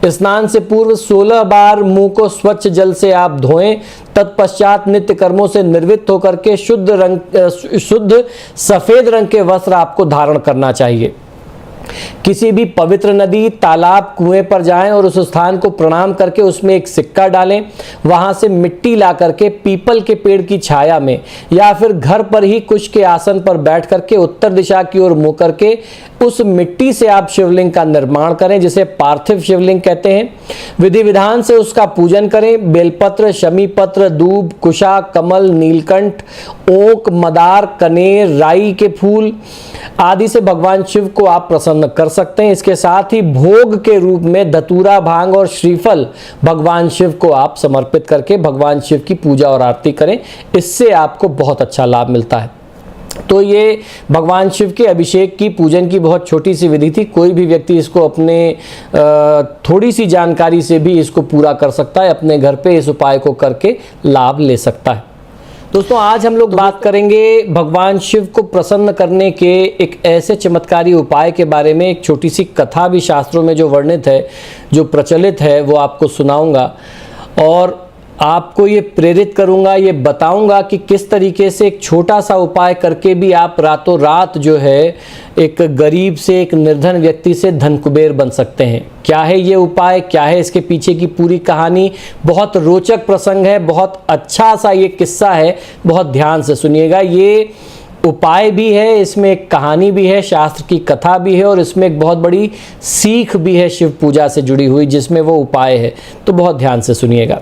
स्नान से पूर्व 16 बार मुंह को स्वच्छ जल से आप धोएं। तत्पश्चात नित्य कर्मों से निर्वृत्त होकर के शुद्ध सफेद रंग के वस्त्र आपको धारण करना चाहिए। किसी भी पवित्र नदी, तालाब, कुएं पर जाएं और उस स्थान को प्रणाम करके उसमें एक सिक्का डालें। वहां से मिट्टी ला करके पीपल के पेड़ की छाया में या फिर घर पर ही कुश के आसन पर बैठ करके उत्तर दिशा की ओर मुंह करके उस मिट्टी से आप शिवलिंग का निर्माण करें, जिसे पार्थिव शिवलिंग कहते हैं। विधि विधान से उसका पूजन करें। बेलपत्र, शमी पत्र, दूब, कुशा, कमल, नीलकंठ, ओक, मदार, कनेर, राई के फूल आदि से भगवान शिव को आप प्रसन्न कर सकते हैं। इसके साथ ही भोग के रूप में धतूरा, भांग और श्रीफल भगवान शिव को आप समर्पित करके भगवान शिव की पूजा और आरती करें। इससे आपको बहुत अच्छा लाभ मिलता है। तो ये भगवान शिव के अभिषेक की पूजन की बहुत छोटी सी विधि थी। कोई भी व्यक्ति इसको अपने थोड़ी सी जानकारी से भी इसको पूरा कर सकता है, अपने घर पे इस उपाय को करके लाभ ले सकता है। दोस्तों आज हम लोग बात करेंगे भगवान शिव को प्रसन्न करने के एक ऐसे चमत्कारी उपाय के बारे में। एक छोटी सी कथा भी शास्त्रों में जो वर्णित है, जो प्रचलित है, वो आपको सुनाऊंगा और आपको ये प्रेरित करूंगा, ये बताऊंगा कि किस तरीके से एक छोटा सा उपाय करके भी आप रातों रात जो है एक गरीब से, एक निर्धन व्यक्ति से धन कुबेर बन सकते हैं। क्या है ये उपाय, क्या है इसके पीछे की पूरी कहानी, बहुत रोचक प्रसंग है, बहुत अच्छा सा ये किस्सा है, बहुत ध्यान से सुनिएगा। ये उपाय भी है, इसमें एक कहानी भी है, शास्त्र की कथा भी है और इसमें एक बहुत बड़ी सीख भी है शिव पूजा से जुड़ी हुई, जिसमें वो उपाय है। तो बहुत ध्यान से सुनिएगा।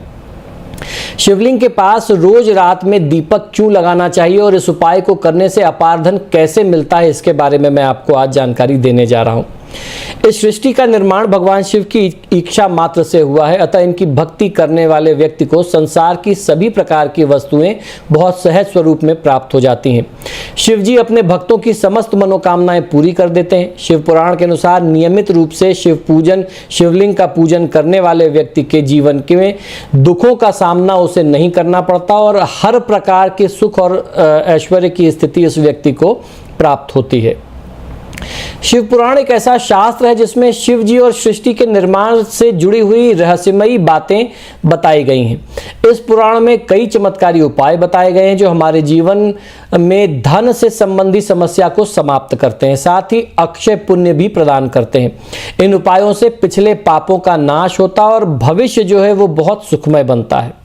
शिवलिंग के पास रोज रात में दीपक क्यों लगाना चाहिए और इस उपाय को करने से अपार धन कैसे मिलता है, इसके बारे में मैं आपको आज जानकारी देने जा रहा हूं। इस सृष्टि का निर्माण भगवान शिव की इच्छा मात्र से हुआ है, अतः इनकी भक्ति करने वाले व्यक्ति को संसार की सभी प्रकार की वस्तुएं बहुत सहज स्वरूप में प्राप्त हो जाती हैं। शिव जी अपने भक्तों की समस्त मनोकामनाएं पूरी कर देते हैं। शिव पुराण के अनुसार नियमित रूप से शिवलिंग का पूजन करने वाले व्यक्ति के जीवन में दुखों का सामना उसे नहीं करना पड़ता और हर प्रकार के सुख और ऐश्वर्य की स्थिति उस व्यक्ति को प्राप्त होती है। शिव पुराण एक ऐसा शास्त्र है जिसमें शिव जी और सृष्टि के निर्माण से जुड़ी हुई रहस्यमयी बातें बताई गई हैं। इस पुराण में कई चमत्कारी उपाय बताए गए हैं जो हमारे जीवन में धन से संबंधी समस्या को समाप्त करते हैं, साथ ही अक्षय पुण्य भी प्रदान करते हैं। इन उपायों से पिछले पापों का नाश होता है और भविष्य जो है वो बहुत सुखमय बनता है।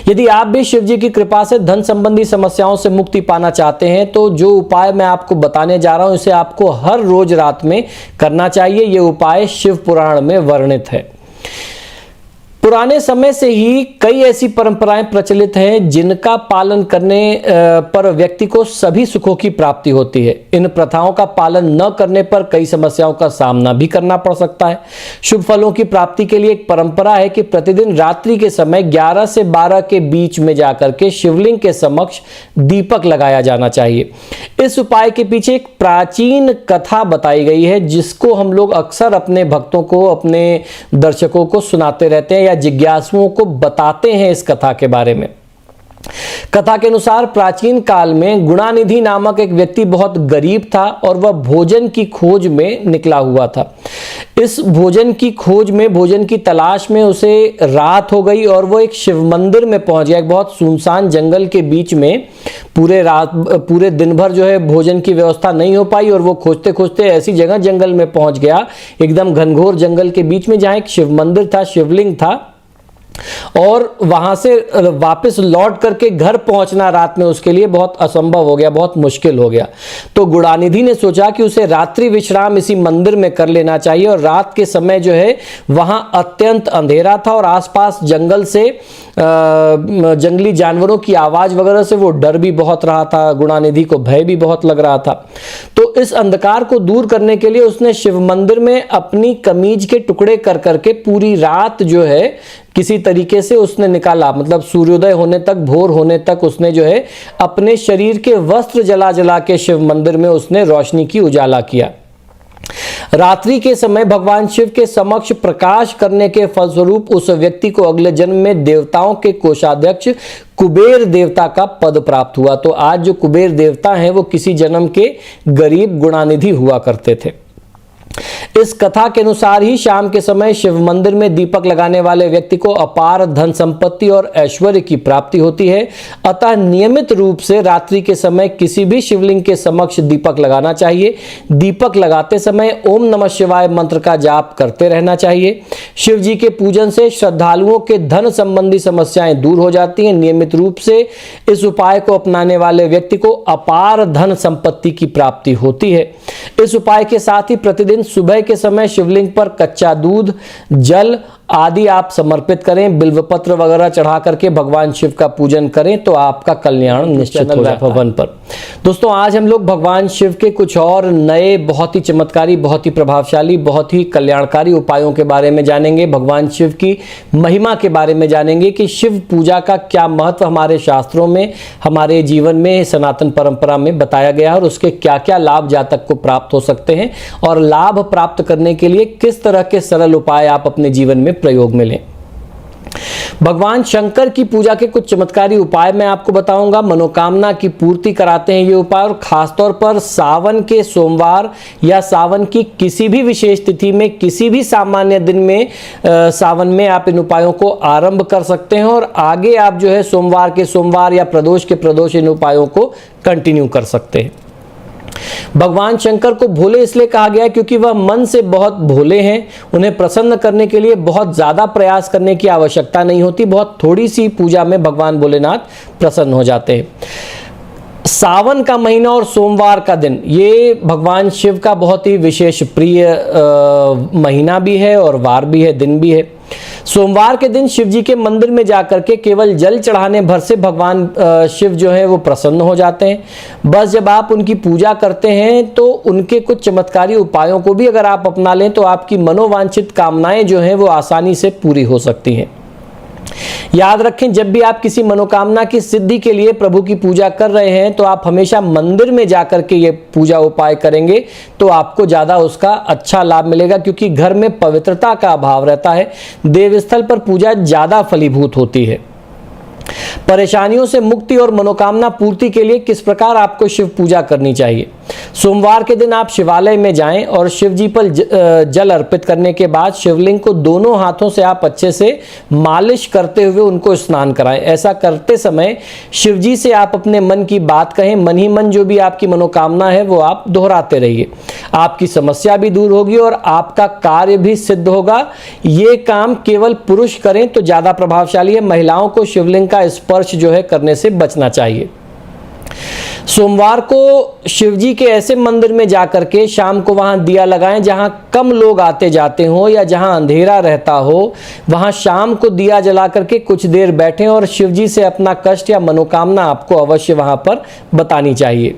यदि आप भी शिव जी की कृपा से धन संबंधी समस्याओं से मुक्ति पाना चाहते हैं तो जो उपाय मैं आपको बताने जा रहा हूं इसे आपको हर रोज रात में करना चाहिए। यह उपाय शिव पुराण में वर्णित है। पुराने समय से ही कई ऐसी परंपराएं प्रचलित हैं जिनका पालन करने पर व्यक्ति को सभी सुखों की प्राप्ति होती है। इन प्रथाओं का पालन न करने पर कई समस्याओं का सामना भी करना पड़ सकता है। शुभ फलों की प्राप्ति के लिए एक परंपरा है कि प्रतिदिन रात्रि के समय 11 से 12 के बीच में जाकर के शिवलिंग के समक्ष दीपक लगाया जाना चाहिए। इस उपाय के पीछे एक प्राचीन कथा बताई गई है जिसको हम लोग अक्सर अपने भक्तों को, अपने दर्शकों को सुनाते रहते हैं या जिज्ञासुओं को बताते हैं इस कथा के बारे में। कथा के अनुसार प्राचीन काल में गुणानिधि नामक एक व्यक्ति बहुत गरीब था और वह भोजन की खोज में निकला हुआ था। इस भोजन की खोज में, भोजन की तलाश में उसे रात हो गई और वो एक शिव मंदिर में पहुंच गया। एक बहुत सुनसान जंगल के बीच में पूरे दिन भर जो है भोजन की व्यवस्था नहीं हो पाई और वो खोजते खोजते ऐसी जगह जंगल में पहुंच गया, एकदम घनघोर जंगल के बीच में, जहां एक शिव मंदिर था, शिवलिंग था और वहां से वापस लौट करके घर पहुंचना रात में उसके लिए बहुत असंभव हो गया, बहुत मुश्किल हो गया। तो गुणानिधि ने सोचा कि उसे रात्रि विश्राम इसी मंदिर में कर लेना चाहिए और रात के समय जो है वहां अत्यंत अंधेरा था और आसपास जंगल से जंगली जानवरों की आवाज वगैरह से वो डर भी बहुत रहा था, गुणानिधि को भय भी बहुत लग रहा था। तो इस अंधकार को दूर करने के लिए उसने शिव मंदिर में अपनी कमीज के टुकड़े कर करके पूरी रात जो है किसी तरीके से उसने निकाला, मतलब सूर्योदय होने तक, भोर होने तक उसने जो है अपने शरीर के वस्त्र जला जला के शिव मंदिर में उसने रोशनी की उजाला किया। रात्रि के समय भगवान शिव के समक्ष प्रकाश करने के फलस्वरूप उस व्यक्ति को अगले जन्म में देवताओं के कोषाध्यक्ष कुबेर देवता का पद प्राप्त हुआ। तो आज जो कुबेर देवता हैं वो किसी जन्म के गरीब गुणानिधि हुआ करते थे। इस कथा के अनुसार ही शाम के समय शिव मंदिर में दीपक लगाने वाले व्यक्ति को अपार धन संपत्ति और ऐश्वर्य की प्राप्ति होती है। अतः नियमित रूप से रात्रि के समय किसी भी शिवलिंग के समक्ष दीपक लगाना चाहिए। दीपक लगाते समय ओम नमः शिवाय मंत्र का जाप करते रहना चाहिए। शिव जी के पूजन से श्रद्धालुओं के धन संबंधी समस्याएं दूर हो जाती हैं। नियमित रूप से इस उपाय को अपनाने वाले व्यक्ति को अपार धन संपत्ति की प्राप्ति होती है। इस उपाय के साथ ही प्रतिदिन सुबह के समय शिवलिंग पर कच्चा दूध, जल आदि आप समर्पित करें, बिल्वपत्र वगैरह चढ़ा करके भगवान शिव का पूजन करें तो आपका कल्याण निश्चित हो जाता है। पर दोस्तों आज हम लोग भगवान शिव के कुछ और नए बहुत ही चमत्कारी, बहुत ही प्रभावशाली, बहुत ही कल्याणकारी उपायों के बारे में जानेंगे। भगवान शिव की महिमा के बारे में जानेंगे कि शिव पूजा का क्या महत्व हमारे शास्त्रों में, हमारे जीवन में, सनातन परंपरा में बताया गया है और उसके क्या क्या लाभ जातक को प्राप्त हो सकते हैं और लाभ प्राप्त करने के लिए किस तरह के सरल उपाय आप अपने जीवन में प्रयोग में लें। भगवान शंकर की पूजा के कुछ चमत्कारी उपाय मैं आपको बताऊंगा। मनोकामना की पूर्ति कराते हैं ये उपाय, और खासतौर पर सावन के सोमवार या सावन की किसी भी विशेष तिथि में, किसी भी सामान्य दिन में सावन में आप इन उपायों को आरंभ कर सकते हैं और आगे आप जो है सोमवार के सोमवार या प्रदोष के प्रदोष इन उपायों को कंटिन्यू कर सकते हैं। भगवान शंकर को भोले इसलिए कहा गया है क्योंकि वह मन से बहुत भोले हैं। उन्हें प्रसन्न करने के लिए बहुत ज्यादा प्रयास करने की आवश्यकता नहीं होती, बहुत थोड़ी सी पूजा में भगवान भोलेनाथ प्रसन्न हो जाते हैं। सावन का महीना और सोमवार का दिन ये भगवान शिव का बहुत ही विशेष प्रिय महीना भी है और वार भी है, दिन भी है। सोमवार के दिन शिव जी के मंदिर में जाकर के केवल जल चढ़ाने भर से भगवान शिव जो है वो प्रसन्न हो जाते हैं। बस जब आप उनकी पूजा करते हैं तो उनके कुछ चमत्कारी उपायों को भी अगर आप अपना लें तो आपकी मनोवांछित कामनाएं जो हैं वो आसानी से पूरी हो सकती हैं। याद रखें, जब भी आप किसी मनोकामना की सिद्धि के लिए प्रभु की पूजा कर रहे हैं तो आप हमेशा मंदिर में जाकर के ये पूजा उपाय करेंगे तो आपको ज्यादा उसका अच्छा लाभ मिलेगा, क्योंकि घर में पवित्रता का अभाव रहता है। देवस्थल पर पूजा ज्यादा फलीभूत होती है। परेशानियों से मुक्ति और मनोकामना पूर्ति के लिए किस प्रकार आपको शिव पूजा करनी चाहिए। सोमवार के दिन आप शिवालय में जाएं और शिव जी पर जल अर्पित करने के बाद शिवलिंग को दोनों हाथों से आप अच्छे से मालिश करते हुए उनको स्नान कराएं। ऐसा करते समय शिव जी से आप अपने मन की बात कहें, मन ही मन जो भी आपकी मनोकामना है वो आप दोहराते रहिए। आपकी समस्या भी दूर होगी और आपका कार्य भी सिद्ध होगा। ये काम केवल पुरुष करें तो ज्यादा प्रभावशाली है। महिलाओं को शिवलिंग का स्पर्श जो है करने से बचना चाहिए। सोमवार को शिव जी के ऐसे मंदिर में जाकर के शाम को वहां दिया लगाएं जहां कम लोग आते जाते हो या जहां अंधेरा रहता हो। वहां शाम को दिया जला करके कुछ देर बैठें और शिव जी से अपना कष्ट या मनोकामना आपको अवश्य वहां पर बतानी चाहिए।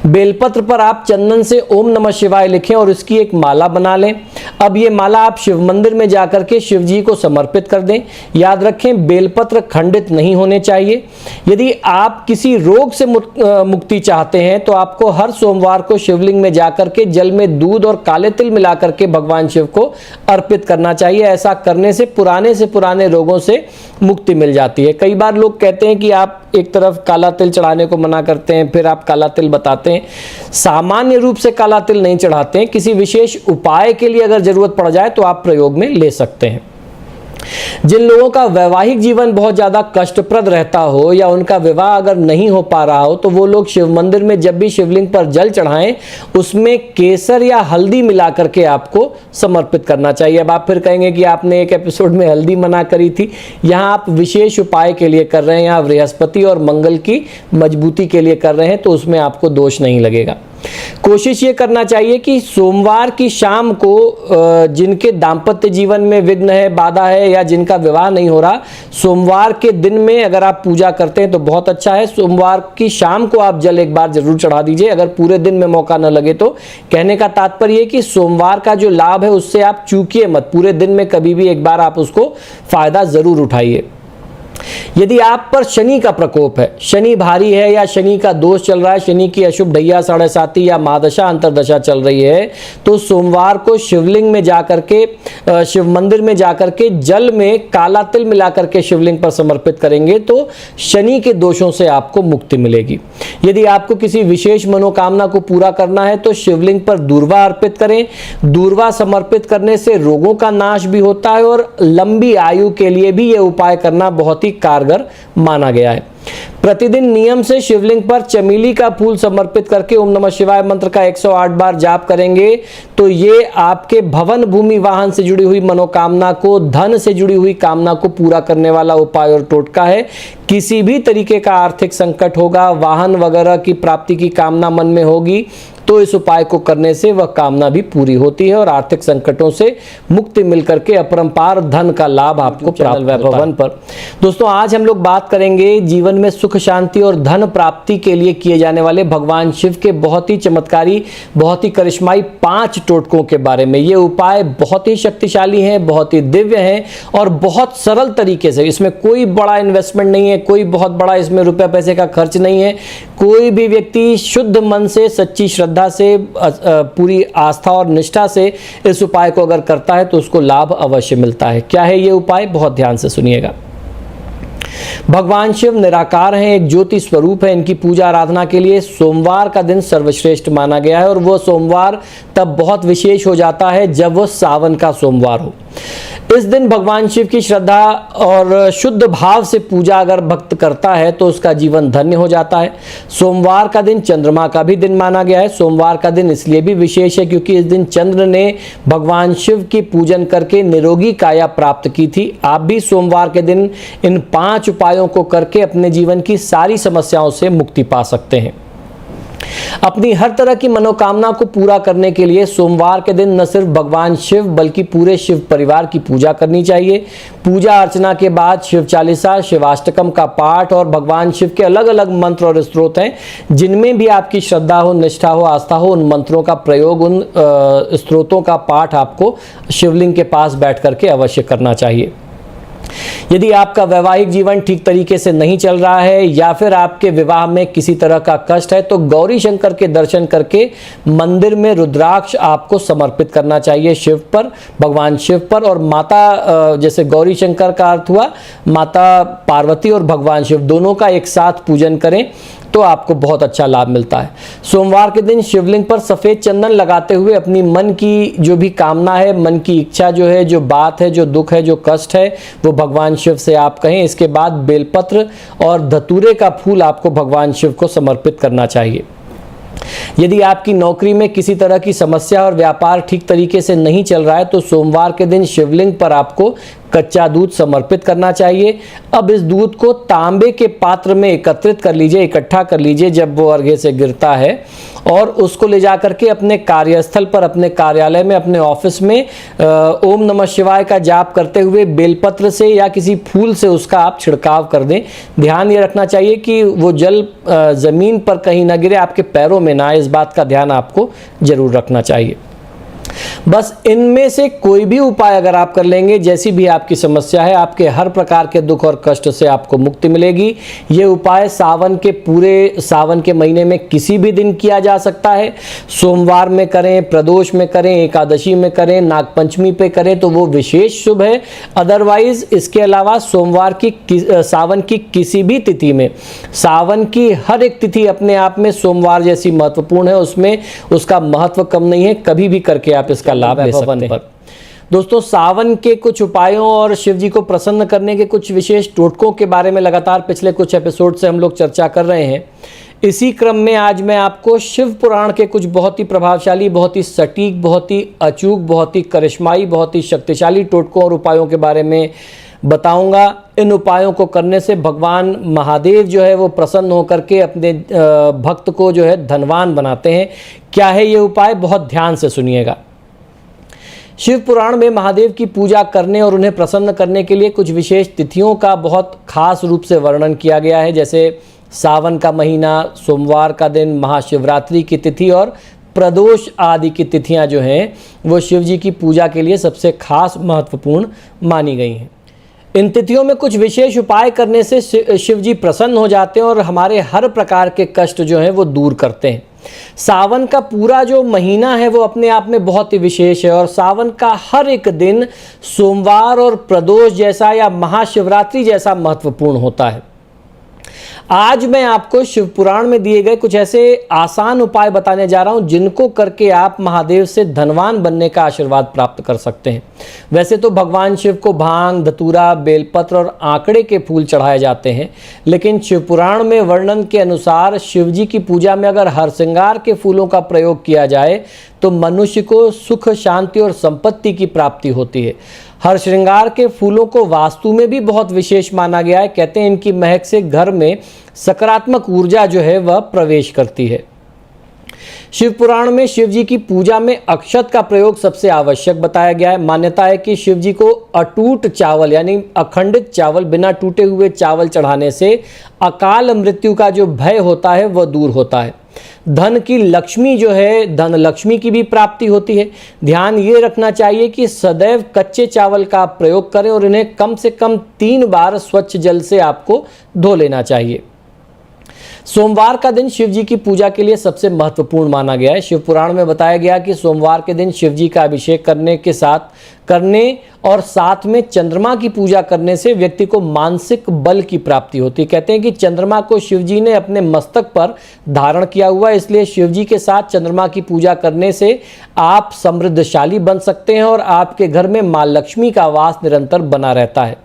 बेलपत्र पर आप चंदन से ओम नमः शिवाय लिखें और इसकी एक माला बना लें। अब ये माला आप शिव मंदिर में जाकर के शिव जी को समर्पित कर दें। याद रखें, बेलपत्र खंडित नहीं होने चाहिए। यदि आप किसी रोग से मुक्ति चाहते हैं तो आपको हर सोमवार को शिवलिंग में जाकर के जल में दूध और काले तिल मिलाकर के भगवान शिव को अर्पित करना चाहिए। ऐसा करने से पुराने रोगों से मुक्ति मिल जाती है। कई बार लोग कहते हैं कि आप एक तरफ काला तिल चढ़ाने को मना करते हैं, फिर आप काला तिल बताते हैं। सामान्य रूप से काला तिल नहीं चढ़ाते हैं। किसी विशेष उपाय के लिए अगर जरूरत पड़ जाए तो आप प्रयोग में ले सकते हैं। जिन लोगों का वैवाहिक जीवन बहुत ज्यादा कष्टप्रद रहता हो या उनका विवाह अगर नहीं हो पा रहा हो तो वो लोग शिव मंदिर में जब भी शिवलिंग पर जल चढ़ाएं उसमें केसर या हल्दी मिला करके आपको समर्पित करना चाहिए। अब आप फिर कहेंगे कि आपने एक एपिसोड में हल्दी मना करी थी। यहाँ आप विशेष उपाय के लिए कर रहे हैं, यहाँ बृहस्पति और मंगल की मजबूती के लिए कर रहे हैं तो उसमें आपको दोष नहीं लगेगा। कोशिश ये करना चाहिए कि सोमवार की शाम को जिनके दाम्पत्य जीवन में विघ्न है, बाधा है या जिनका विवाह नहीं हो रहा, सोमवार के दिन में अगर आप पूजा करते हैं तो बहुत अच्छा है। सोमवार की शाम को आप जल एक बार जरूर चढ़ा दीजिए, अगर पूरे दिन में मौका न लगे तो। कहने का तात्पर्य है कि सोमवार का जो लाभ है उससे आप चूकिए मत, पूरे दिन में कभी भी एक बार आप उसको फायदा जरूर उठाइए। यदि आप पर शनि का प्रकोप है, शनि भारी है या शनि का दोष चल रहा है, शनि की अशुभ ढैया 7.5 या महादशा अंतरदशा चल रही है, तो सोमवार को शिवलिंग में जाकर के, शिव मंदिर में जाकर के जल में काला तिल मिलाकर के शिवलिंग पर समर्पित करेंगे तो शनि के दोषों से आपको मुक्ति मिलेगी। यदि आपको किसी विशेष मनोकामना को पूरा करना है तो शिवलिंग पर दूर्वा अर्पित करें। दूर्वा समर्पित करने से रोगों का नाश भी होता है और लंबी आयु के लिए भी यह उपाय करना बहुत ही कारगर माना गया है। प्रतिदिन नियम से शिवलिंग पर चमेली का फूल समर्पित करके ओम नमः शिवाय मंत्र का 108 बार जाप करेंगे तो ये आपके भवन भूमि वाहन से जुड़ी हुई मनोकामना को, धन से जुड़ी हुई कामना को पूरा करने वाला उपाय और टोटका है। किसी भी तरीके का आर्थिक संकट होगा, वाहन वगैरह की प्राप्ति की कामना मन में होगी, तो इस उपाय को करने से वह कामना भी पूरी होती है और आर्थिक संकटों से मुक्ति मिलकर के अपरंपार धन का लाभ आपको प्राप्त होता है। पर दोस्तों आज हम लोग बात करेंगे जीवन में सुख शांति और धन प्राप्ति के लिए किए जाने वाले भगवान शिव के बहुत ही चमत्कारी, बहुत ही करिश्माई 5 टोटकों के बारे में। ये उपाय बहुत ही शक्तिशाली हैं, बहुत ही दिव्य हैं और बहुत सरल तरीके से, इसमें कोई बड़ा इन्वेस्टमेंट नहीं है, कोई बहुत बड़ा इसमें रुपए पैसे का खर्च नहीं है। कोई भी व्यक्ति शुद्ध मन से, सच्ची श्रद्धा से, पूरी आस्था और निष्ठा से इस उपाय को अगर करता है तो उसको लाभ अवश्य मिलता है। क्या है ये उपाय, बहुत ध्यान से सुनिएगा। भगवान शिव निराकार हैं, एक ज्योति स्वरूप है। इनकी पूजा आराधना के लिए सोमवार का दिन सर्वश्रेष्ठ माना गया है और वो सोमवार तब बहुत विशेष हो जाता है जब वो सावन का सोमवार हो। इस दिन भगवान शिव की श्रद्धा और शुद्ध भाव से पूजा अगर भक्त करता है तो उसका जीवन धन्य हो जाता है। सोमवार का दिन चंद्रमा का भी दिन माना गया है। सोमवार का दिन इसलिए भी विशेष है क्योंकि इस दिन चंद्र ने भगवान शिव की पूजन करके निरोगी काया प्राप्त की थी। आप भी सोमवार के दिन इन 5 उपायों को करके अपने जीवन की सारी समस्याओं से मुक्ति पा सकते हैं। अपनी हर तरह की मनोकामना को पूरा करने के लिए सोमवार के दिन न सिर्फ भगवान शिव बल्कि पूरे शिव परिवार की पूजा करनी चाहिए। पूजा अर्चना के बाद शिव चालीसा, शिवाष्टकम का पाठ और भगवान शिव के अलग अलग मंत्र और स्तोत्र हैं जिनमें भी आपकी श्रद्धा हो, निष्ठा हो, आस्था हो, उन मंत्रों का प्रयोग, उन स्तोत्रों का पाठ आपको शिवलिंग के पास बैठ करके अवश्य करना चाहिए। यदि आपका वैवाहिक जीवन ठीक तरीके से नहीं चल रहा है या फिर आपके विवाह में किसी तरह का कष्ट है तो गौरी शंकर के दर्शन करके मंदिर में रुद्राक्ष आपको समर्पित करना चाहिए शिव पर, भगवान शिव पर। और माता, जैसे गौरी शंकर का अर्थ हुआ माता पार्वती और भगवान शिव, दोनों का एक साथ पूजन करें तो आपको बहुत अच्छा लाभ मिलता है। सोमवार के दिन शिवलिंग पर सफ़ेद चंदन लगाते हुए अपनी मन की जो भी कामना है, मन की इच्छा जो है, जो बात है, जो दुख है, जो कष्ट है, वो भगवान शिव से आप कहें। इसके बाद बेलपत्र और धतूरे का फूल आपको भगवान शिव को समर्पित करना चाहिए। यदि आपकी नौकरी में किसी तरह की समस्या और व्यापार ठीक तरीके से नहीं चल रहा है तो सोमवार के दिन शिवलिंग पर आपको कच्चा दूध समर्पित करना चाहिए। अब इस दूध को तांबे के पात्र में एकत्रित कर लीजिए, इकट्ठा कर लीजिए जब वो अर्घ्य से गिरता है, और उसको ले जा करके अपने कार्यस्थल पर, अपने कार्यालय में, अपने ऑफिस में ओम नमः शिवाय का जाप करते हुए बेलपत्र से या किसी फूल से उसका आप छिड़काव कर दें। ध्यान ये रखना चाहिए कि वो जल जमीन पर कहीं ना गिरे, आपके पैरों में ना आए, इस बात का ध्यान आपको जरूर रखना चाहिए। बस इनमें से कोई भी उपाय अगर आप कर लेंगे, जैसी भी आपकी समस्या है, आपके हर प्रकार के दुख और कष्ट से आपको मुक्ति मिलेगी। ये उपाय पूरे सावन के महीने में किसी भी दिन किया जा सकता है। सोमवार में करें, प्रदोष में करें, एकादशी में करें, नागपंचमी पे करें तो वो विशेष शुभ है। अदरवाइज इसके अलावा सावन की किसी भी तिथि में, सावन की हर एक तिथि अपने आप में सोमवार जैसी महत्वपूर्ण है, उसमें उसका महत्व कम नहीं है। कभी भी करके आप इसका लाभ ले सकते हैं। दोस्तों, सावन के कुछ उपायों और शिव जी को प्रसन्न करने के कुछ विशेष टोटकों के बारे में लगातार पिछले कुछ एपिसोड से हम लोग चर्चा कर रहे हैं। इसी क्रम में आज मैं आपको शिव पुराण के कुछ बहुत ही प्रभावशाली, बहुत ही सटीक, बहुत ही अचूक, बहुत ही करिश्माई, बहुत ही शक्तिशाली टोटकों और उपायों के बारे में बताऊंगा। इन उपायों को करने से भगवान महादेव जो है वो प्रसन्न होकर के अपने भक्त को जो है धनवान बनाते हैं। क्या है ये उपाय, बहुत ध्यान से सुनिएगा। शिव पुराण में महादेव की पूजा करने और उन्हें प्रसन्न करने के लिए कुछ विशेष तिथियों का बहुत खास रूप से वर्णन किया गया है, जैसे सावन का महीना, सोमवार का दिन, महाशिवरात्रि की तिथि और प्रदोष आदि की तिथियां जो हैं वो शिव जी की पूजा के लिए सबसे खास महत्वपूर्ण मानी गई हैं। इन तिथियों में कुछ विशेष उपाय करने से शिव जी प्रसन्न हो जाते हैं और हमारे हर प्रकार के कष्ट जो हैं वो दूर करते हैं। सावन का पूरा जो महीना है वो अपने आप में बहुत ही विशेष है और सावन का हर एक दिन सोमवार और प्रदोष जैसा या महाशिवरात्रि जैसा महत्वपूर्ण होता है। आज मैं आपको शिव पुराण में दिए गए कुछ ऐसे आसान उपाय बताने जा रहा हूं जिनको करके आप महादेव से धनवान बनने का आशीर्वाद प्राप्त कर सकते हैं। वैसे तो भगवान शिव को भांग, धतूरा, बेलपत्र और आंकड़े के फूल चढ़ाए जाते हैं, लेकिन शिव पुराण में वर्णन के अनुसार शिव जी की पूजा में अगर हरसिंगार के फूलों का प्रयोग किया जाए तो मनुष्य को सुख, शांति और संपत्ति की प्राप्ति होती है। हर श्रृंगार के फूलों को वास्तु में भी बहुत विशेष माना गया है। कहते हैं इनकी महक से घर में सकारात्मक ऊर्जा जो है वह प्रवेश करती है। शिव पुराण में शिव जी की पूजा में अक्षत का प्रयोग सबसे आवश्यक बताया गया है। मान्यता है कि शिव जी को अटूट चावल यानी अखंडित चावल, बिना टूटे हुए चावल चढ़ाने से अकाल मृत्यु का जो भय होता है वह दूर होता है। धन की लक्ष्मी जो है, धन लक्ष्मी की भी प्राप्ति होती है। ध्यान ये रखना चाहिए कि सदैव कच्चे चावल का प्रयोग करें और इन्हें कम से कम 3 बार स्वच्छ जल से आपको धो लेना चाहिए। सोमवार का दिन शिव जी की पूजा के लिए सबसे महत्वपूर्ण माना गया है। शिव पुराण में बताया गया कि सोमवार के दिन शिव जी का अभिषेक करने और साथ में चंद्रमा की पूजा करने से व्यक्ति को मानसिक बल की प्राप्ति होती है। कहते हैं कि चंद्रमा को शिव जी ने अपने मस्तक पर धारण किया हुआ है, इसलिए शिव जी के साथ चंद्रमा की पूजा करने से आप समृद्धशाली बन सकते हैं और आपके घर में मां लक्ष्मी का वास निरंतर बना रहता है।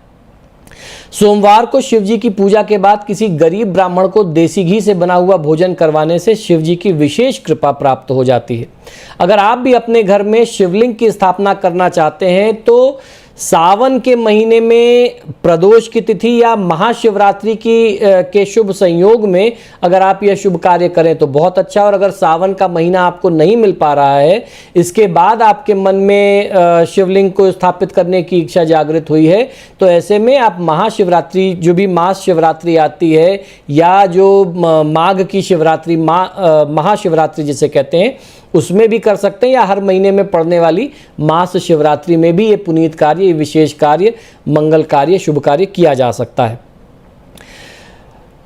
सोमवार को शिव जी की पूजा के बाद किसी गरीब ब्राह्मण को देसी घी से बना हुआ भोजन करवाने से शिव जी की विशेष कृपा प्राप्त हो जाती है। अगर आप भी अपने घर में शिवलिंग की स्थापना करना चाहते हैं तो सावन के महीने में प्रदोष की तिथि या महाशिवरात्रि के शुभ संयोग में अगर आप यह शुभ कार्य करें तो बहुत अच्छा। और अगर सावन का महीना आपको नहीं मिल पा रहा है, इसके बाद आपके मन में शिवलिंग को स्थापित करने की इच्छा जागृत हुई है, तो ऐसे में आप महाशिवरात्रि, जो भी मास शिवरात्रि आती है या जो माघ की शिवरात्रि, महाशिवरात्रि जिसे कहते हैं, उसमें भी कर सकते हैं, या हर महीने में पड़ने वाली मास शिवरात्रि में भी ये पुनीत कार्य, ये विशेष कार्य, मंगल कार्य, शुभ कार्य किया जा सकता है।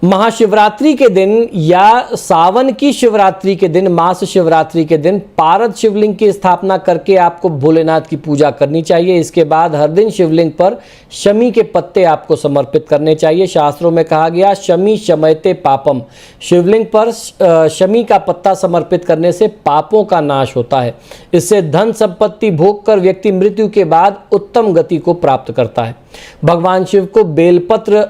महाशिवरात्रि के दिन या सावन की शिवरात्रि के दिन, मास शिवरात्रि के दिन पारद शिवलिंग की स्थापना करके आपको भोलेनाथ की पूजा करनी चाहिए। इसके बाद हर दिन शिवलिंग पर शमी के पत्ते आपको समर्पित करने चाहिए। शास्त्रों में कहा गया शमी शमयते पापम, शिवलिंग पर शमी का पत्ता समर्पित करने से पापों का नाश होता है। इससे धन संपत्ति भोग कर व्यक्ति मृत्यु के बाद उत्तम गति को प्राप्त करता है। भगवान शिव को बेलपत्र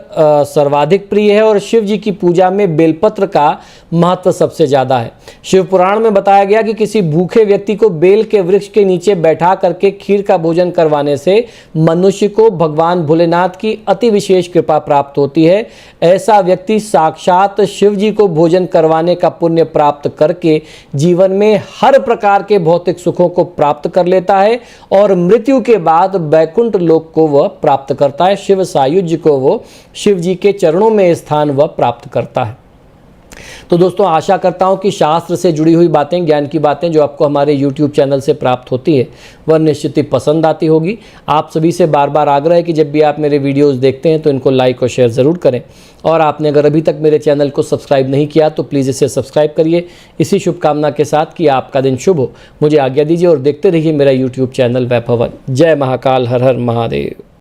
सर्वाधिक प्रिय है और शिव जी की पूजा में बेलपत्र का महत्व सबसे ज्यादा है। शिव पुराण में बताया गया कि किसी भूखे व्यक्ति को बेल के वृक्ष के नीचे बैठा करके खीर का भोजन करवाने से मनुष्य को भगवान भोलेनाथ की अति विशेष कृपा प्राप्त होती है। ऐसा व्यक्ति साक्षात शिव जी को भोजन करवाने का पुण्य प्राप्त करके जीवन में हर प्रकार के भौतिक सुखों को प्राप्त कर लेता है और मृत्यु के बाद वैकुंठ लोक को वह प्राप्त करता है। शिव सायुज्य को वो शिव जी के चरणों में स्थान वह प्राप्त करता है। तो दोस्तों, आशा करता हूं कि शास्त्र से जुड़ी हुई बातें, ज्ञान की बातें जो आपको हमारे YouTube चैनल से प्राप्त होती है वह निश्चित ही पसंद आती होगी। आप सभी से बार बार आग्रह है कि जब भी आप मेरे वीडियोस देखते हैं तो इनको लाइक और शेयर ज़रूर करें, और आपने अगर अभी तक मेरे चैनल को सब्सक्राइब नहीं किया तो प्लीज़ इसे सब्सक्राइब करिए। इसी शुभकामना के साथ कि आपका दिन शुभ हो, मुझे आज्ञा दीजिए और देखते रहिए मेरा YouTube चैनल वैभवन। जय महाकाल, हर हर महादेव।